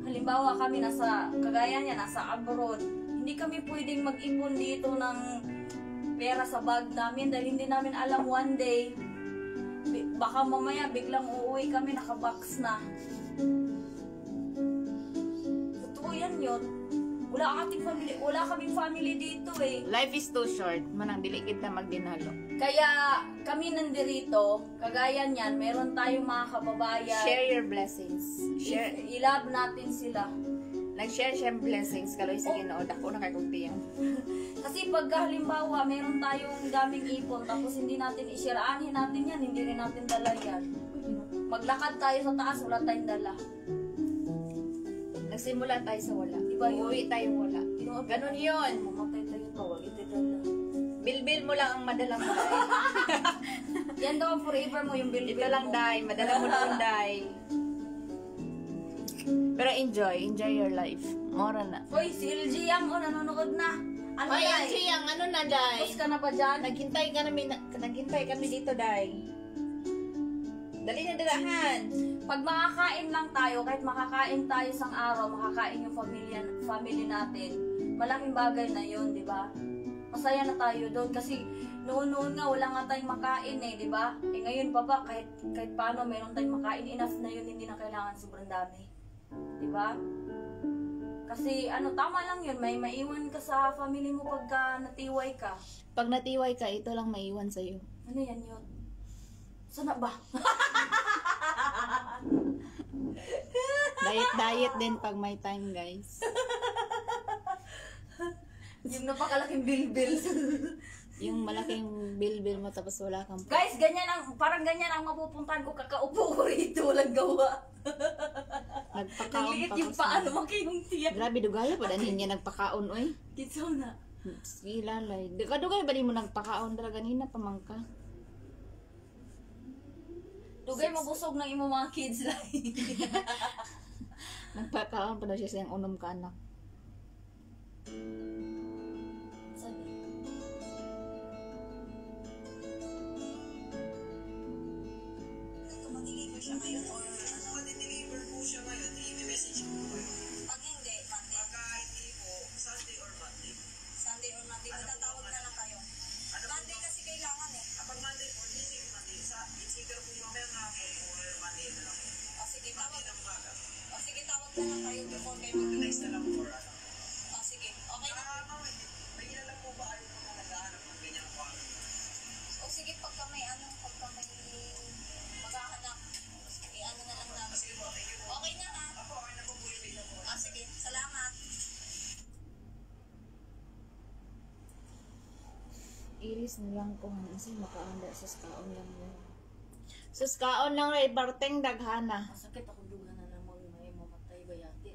halimbawa kami nasa, kagaya niya, nasa abroad, hindi kami pwedeng mag-ipon dito ng pera sa bag namin dahil hindi namin alam one day, baka mamaya biglang uuwi kami, nakabox na. Totoo yan yun. Wala kaming family dito eh. Life is too short. Manang dili kita magdinalo. Kaya kami nandirito, kagaya niyan, meron tayong mga kababayan. Share your blessings. Share. I-love natin sila. Nag-share siya ng blessings. Kaloy sa Ginoo. Dako na kay kumpiyang. Kasi pag halimbawa, meron tayong daming ipon, tapos hindi natin i-share, anin natin yan, hindi rin natin dala yan. Maglakad tayo sa taas, wala tayong dala. Nagsimula tayo sa wala. Iba yun. Uuwi tayong wala. Ganon yun. Mamatay tayo to, wala ito dala. Bilbil mo lang ang madala mo, day. Yan daw ang forever mo, yung bill Ito lang, day. Madala mo lang, day. Pero enjoy. Enjoy your life. Mora na. Hoy, si LG Yang, nanonood na. Ano Ay, day? Angie, ano na, day? Tapos ka na ba dyan? Naghintay kami dito, day. Dali na dalahan. Pag makakain lang tayo, kahit makakain tayo isang araw, makakain yung family natin, malaking bagay na yun, di ba? Masaya na tayo doon kasi noon nga wala nga tayong makain eh, di ba? Eh ngayon pa ba, kahit paano meron tayong makain, enough na yun, hindi na kailangan sobrang dami. Diba? Kasi ano, tama lang yun. May maiwan ka sa family mo pagka natiway ka. Pag natiway ka, ito lang maiwan sa'yo. Ano yan yun? Sana ba? Diet din pag may time, guys. Yung napakalaking bilbil. Yung malaking bill mo tapos wala kang... Guys, parang ganyan ang mapupuntahan ko. Kakaupo ko rito, walang gawa. Nagpakaon Nagliit pa yung kasi. paano makiyong tiyan. Grabe, dugaya pa dahil niya nagpakaon, oy. Kitso na. Sige, lalay. Dugay ba di mo nagpakaon dara ganina pa man ka? Dugay mabusog ng imo mga kids lang. Nagpakaon pa daw siya sa iyang unom ka anak. Kung magiging ko siya ngayon or ano, ma-deliver po siya ngayon, i-message ko po kayo. Pag hindi, Monday. Pagka hindi po, Sunday or Monday. Sunday or Monday, matatawag na lang kayo. Monday kasi kailangan eh. Kapag Monday po, hindi sige Monday. It's either po mamayang hapon or Monday na lang. O sige, tawag. O sige, tawag na lang kayo before kayo mag-next na lang for ano. O sige, okay na. May ilan po ba ayaw mga nag-aanap ng ganyang kwano? O sige, pagka may maghahanap, ano na lang namin. Sige po, thank you po. Okay na ha? Ako, okay na po po yung video po. O sige, salamat. Iris na lang ko kasi makaanda sa skaon lang yun. Sa skaon lang ray parteng daghana. Masakit ako duga na lang may mamatay ba yati.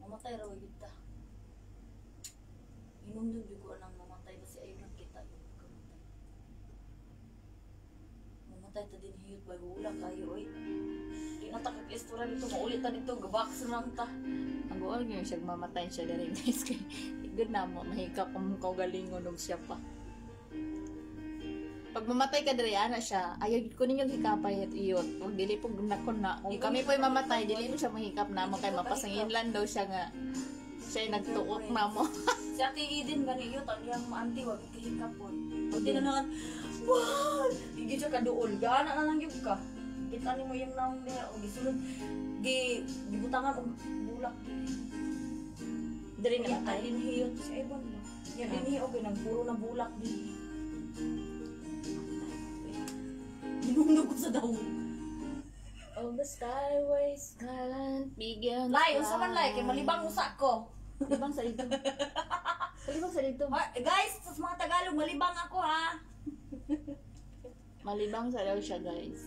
Mamatay raw kita. Inom doon dugo nang mamatay kasi ayun lang kita yung kamatay. Mamatay ta din hiyot ba wala kayo oy. Di na ta kag-istora dito maulit ta dito gabak sa ta. Ang goal niyo siya mamatay siya diri guys kay good na mo mahikap kung kaugalingon og siya pa. Pag mamatay ka diri ana siya, ayaw ko ninyong hikapay at iyot. Huwag dili po nakon na. Kung kami po'y mamatay, dili mo siya mahikap na mo kay mapasanginlan daw siya nga. Siya'y nagtuok na mo. Si Ate Eden gani yun, ang iyang maanti, wag kahikapon. Pag tinanakan, wow! Higit siya kaduol, gaana na lang yun ka. Kita ni mo yung naong niya, o gisulod, gibutangan o bulak. Diri Kaya namatay. alinhiyot si Ebon mo. Yan alinhiyot, okay, nagpuro na bulak din. Binundog ko sa daw. Of the skyways, skyline, bigyan. Lai, unsa man lai, kay malibang usa ko. Malibang sa dito. Malibang sa dito. Guys, sa mga Tagalog, malibang ako ha. Malibang sa daw siya guys.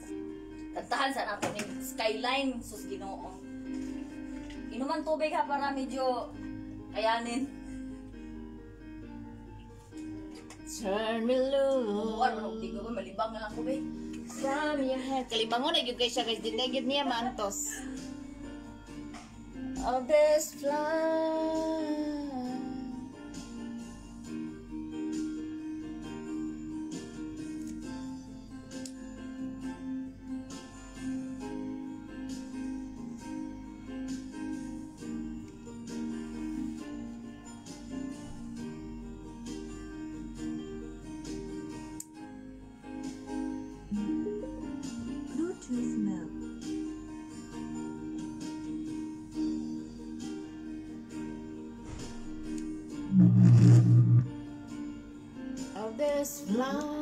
Tantahan sa natin yung skyline, sus Ginoo. Inuman tubig ha para medyo kayanin. Turn me loose. Buwan, manong tigo ko, malibang na lang ko be. From your head. Kalibangon na yun kay siya guys. Di na yun niya maantos. Of this flight. Bluetooth mode. Of this flight.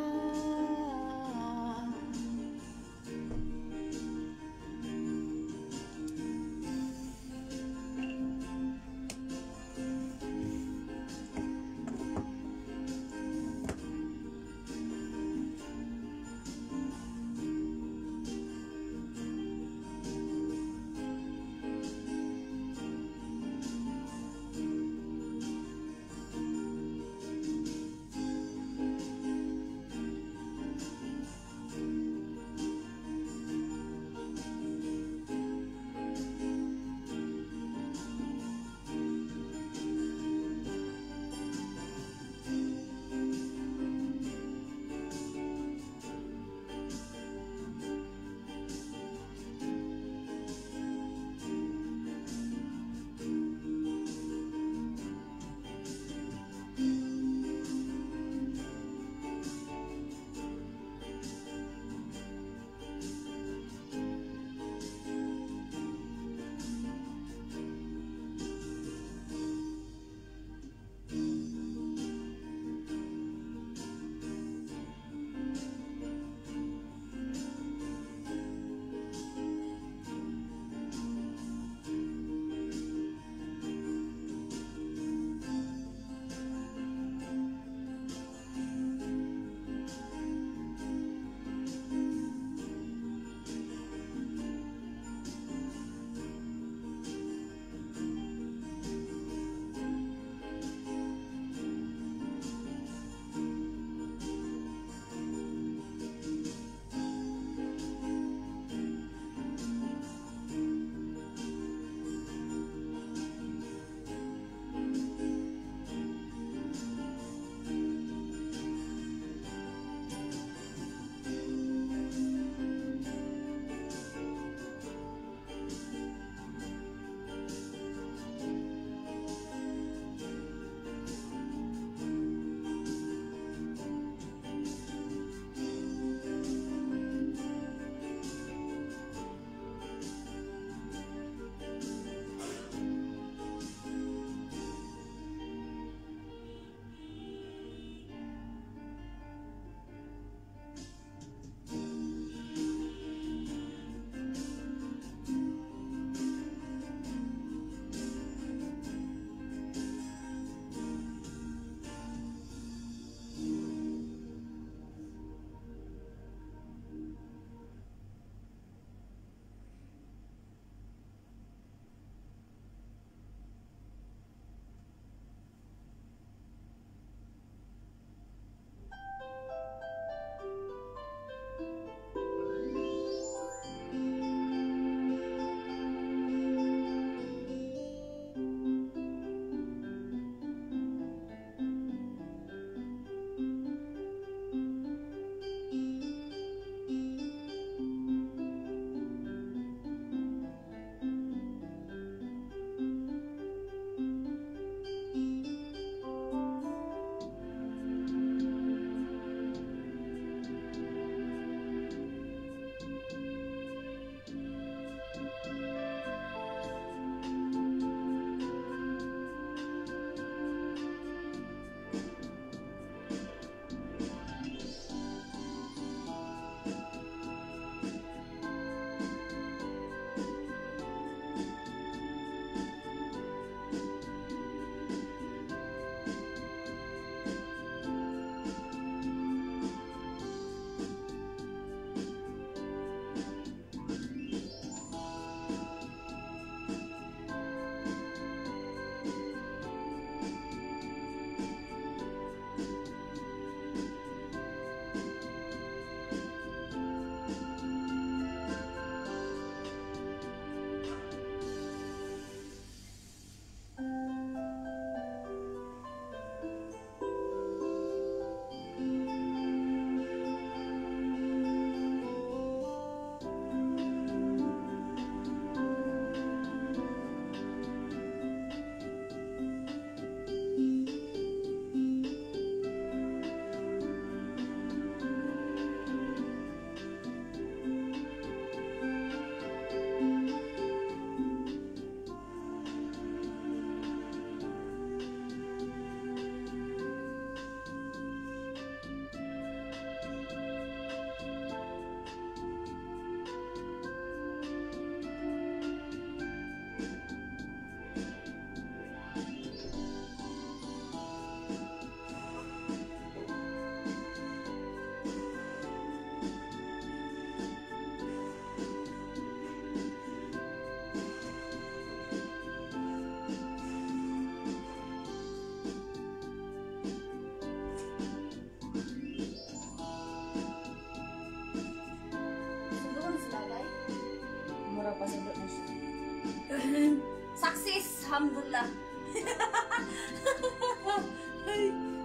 alhamdulillah.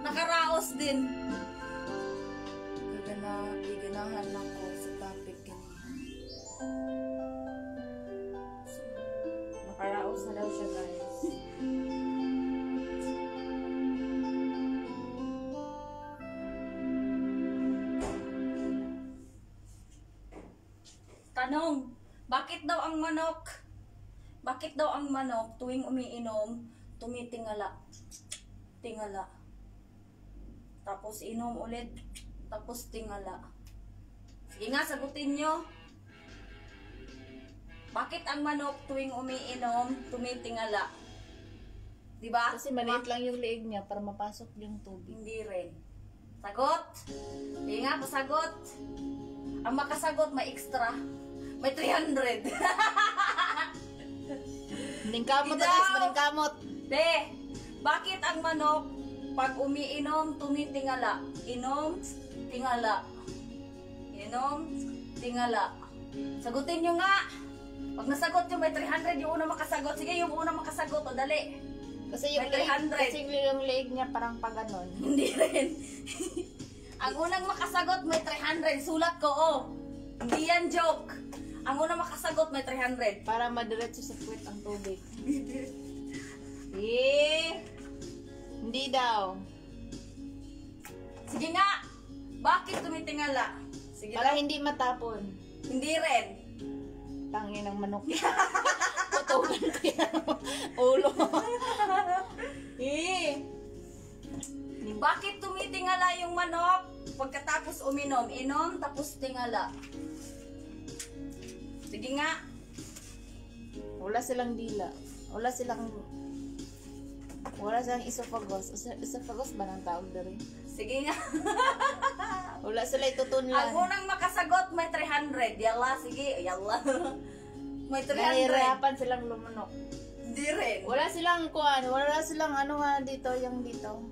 Nakaraos din. Gaganahan ako sa topic ganyan. Nakaraos na daw siya, guys. Tanong, bakit daw ang manok tuwing umiinom, tumitingala? Tingala. Tapos inom ulit, tapos tingala. Sige nga, sagutin nyo. Bakit ang manok tuwing umiinom, tumitingala? Diba? Kasi maliit lang yung leeg niya para mapasok yung tubig. Hindi rin. Sagot? Sige nga, pasagot. Ang makasagot, may extra. May 300. Maningkamot na Daw. guys, maningkamot. Be, bakit ang manok pag umiinom, tumitingala? Inom, tingala. Inom, tingala. Sagutin nyo nga. Pag nasagot nyo, may 300 yung unang makasagot. Sige, yung unang makasagot, o dali. Kasi yung May leeg, 300. kasi yung leeg niya parang pa ganon. Hindi rin. Ang unang makasagot, may 300. Sulat ko, oh. Hindi yan joke. Ang unang makasagot, may 300. Para madiretso sa puwet ang tubig. Hindi daw. Sige nga. Bakit tumitingala? Sige Para daw. hindi matapon. Hindi rin. Tangin ng manok. Putulan ko yan. Ulo. Bakit tumitingala yung manok pagkatapos uminom? Inom, tapos tingala. Sige nga. Wala silang dila. Wala silang esophagus. Esophagus ba ng tawag na rin? Sige nga. Wala sila itutunlan. Ang unang makasagot, may 300. Yalla, sige. Yalla. May 300. Nahihirapan silang lumunok. Hindi rin. Wala silang kuan, wala silang ano nga dito, yung dito.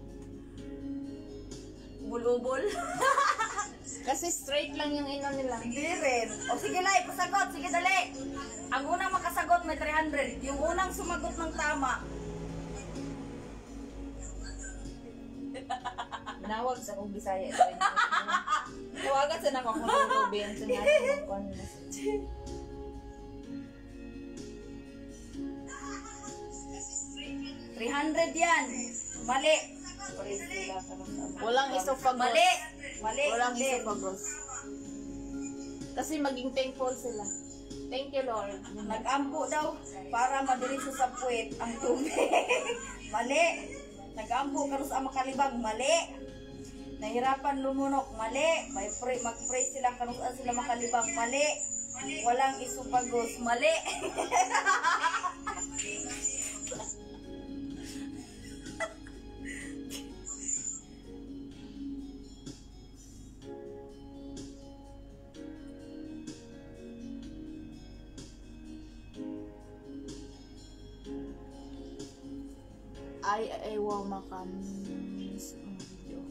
Bulubol. Kasi straight lang yung ino nila. Hindi rin. O sige, Lai, pasagot. Sige, dali. Ang unang makasagot, may 300. Yung unang sumagot ng tama. Nawag sa kong Bisaya. Tawagan sa nako kung lubin sa natin kon. 300 yan. Mali. Walang esophagus. Mali. Mali. Walang Hindi. esophagus. Kasi maging thankful sila. Thank you, Lord. Nag-ampo daw para madiretso sa puwet ang tubig. Mali. Nag-ampo karon sa makalibang. Mali. Nahirapan lumunok. Mali. Mag-pray sila karon sila makalibang. Mali. Walang esophagus. Mali. Ay, wow, makamis ang video.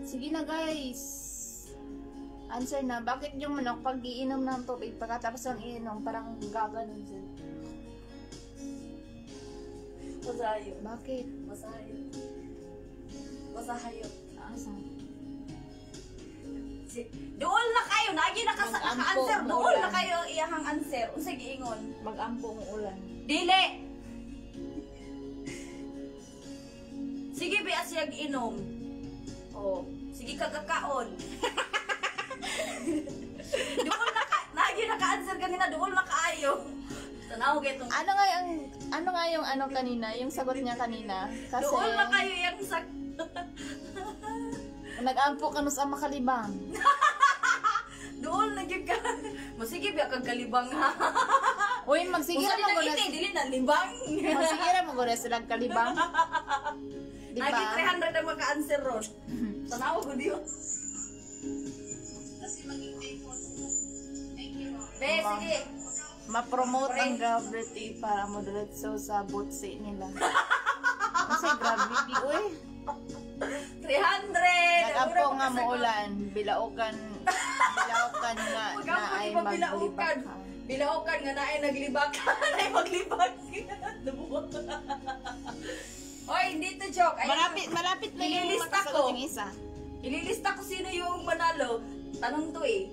Sige na, guys. Answer na. Bakit yung manok pag iinom ng tubig pagkatapos ng iinom parang gaganon sila? Masahayot. Bakit? Masahayot. Masahayot. Asan? Doon na kayo. Nagi Mag-ampo, naka-answer. Doon maulan. na kayo iyahang answer. Unsay giingon? Mag-ampong ulan. Dili. Sige, be, asiyag inom. Oh, sige kagakaon. Doon na ka, nagi naka-answer kanina, doon na kaayo. Tanaw getong. Ano nga yung ano kanina, yung sagot niya kanina? Kasi Doon na kayo yung sak. nag-ampo ka sa makalibang. Doon na gyud ka. Masige ba kag kalibang ha. Uy, magsigira mo Usa guna. iti dili na libang. Magsigira mo guna sila kalibang. Di Nagi ba? 300 ang maka-answer ron. Tanaw ko diyo. Be, sige. Ma-promote ang gravity para moderatso sa butsi nila. Kasi gravity, uy. 300! Nag-ampo Ang nga una mo ulan, bilaukan nga Mag-ampo na ay di ba bilaukan? maglibakan. Bilaokan nga na ay naglibak. Ay maglibak. Oy, hindi to joke. Ay, Malapit na yung Ililista makasagot ko. yung isa. ililista ko sino yung manalo. Tanong to eh.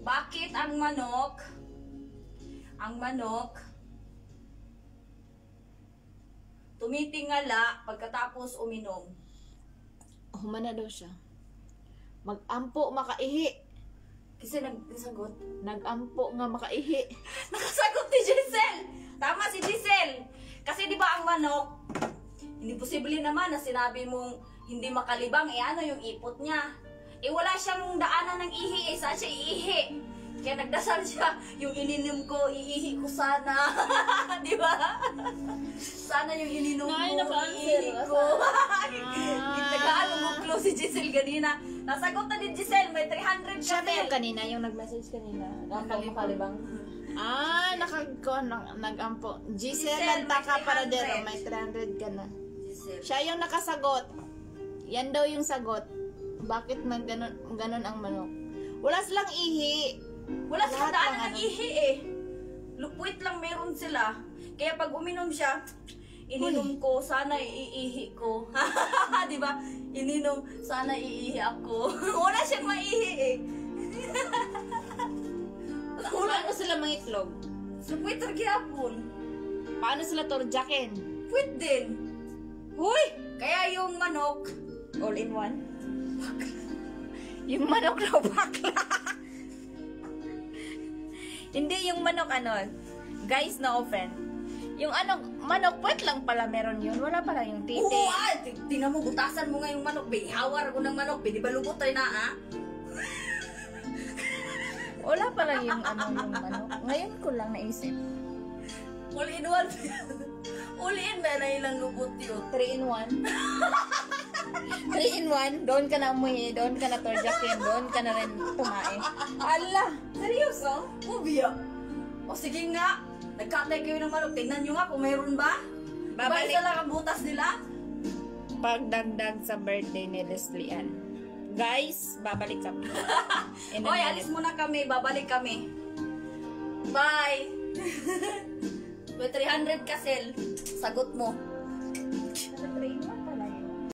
Bakit ang manok tumitingala pagkatapos uminom? Humana daw siya. Mag-ampo makaihi. Kasi nagsagot. Nag-ampo nga makaihi. Nakasagot ni Giselle! Tama si Giselle! Kasi di ba ang manok, hindi posible naman na sinabi mong hindi makalibang, ano yung ipot niya. Wala siyang daanan ng ihi, saan siya iihi? Kaya nagdasal siya, yung ininom ko, iihi ko sana. Di ba? Sana yung ininom Nay, ko, naka-answer. iihi ko. Nagtagaan mo close si Giselle kanina. Nasagot na din Giselle, may 300 Siya ba yung ka. kanina, yung nag-message kanina? Nag-ampo makalibang? Nag-ampo. Giselle, Giselle, nagtaka may para 300. dero, may 300 ka na. Giselle. Siya yung nakasagot. Yan daw yung sagot. Bakit ganon ang manok? Wala silang ihi. Wala silang Lahat daanan ng ng ihi eh. Lupuit lang meron sila. Kaya pag uminom siya, ininom ko, sana iihi ko. Di ba? Ininom, sana iihi ako. Wala siyang maihi eh. Paano sila mangitlog? Lupuit lang gyapon. Paano sila torjakin? Puwit din. Huy! Kaya yung manok, All in one? Yung manok na bakla. Hindi yung manok Guys, no offense. Yung manok, puwet lang pala meron yun. Wala pala yung titi. oo tingnan mo, butasan mo nga yung manok. Hawar ko ng manok, di ba lubot tayo na Wala pala yung yung manok. Ngayon ko lang naisip. All in one. All in ba na ilang lubot yun? 3 in 1. 3 in 1. Doon ka na umuhi. Doon ka na torjakin. Doon ka na rin tumae. Ala! Seryoso? Ubiya. O sige nga, nagkatay kayo ng manok. Tingnan nyo nga kung mayroon ba. Babalik. Isa lang ang butas nila. Pagdagdag sa birthday ni Leslie Ann. Guys, babalik kami. Oy, alis muna kami. Babalik kami. Bye! May 300 ka, Sel. Sagot mo.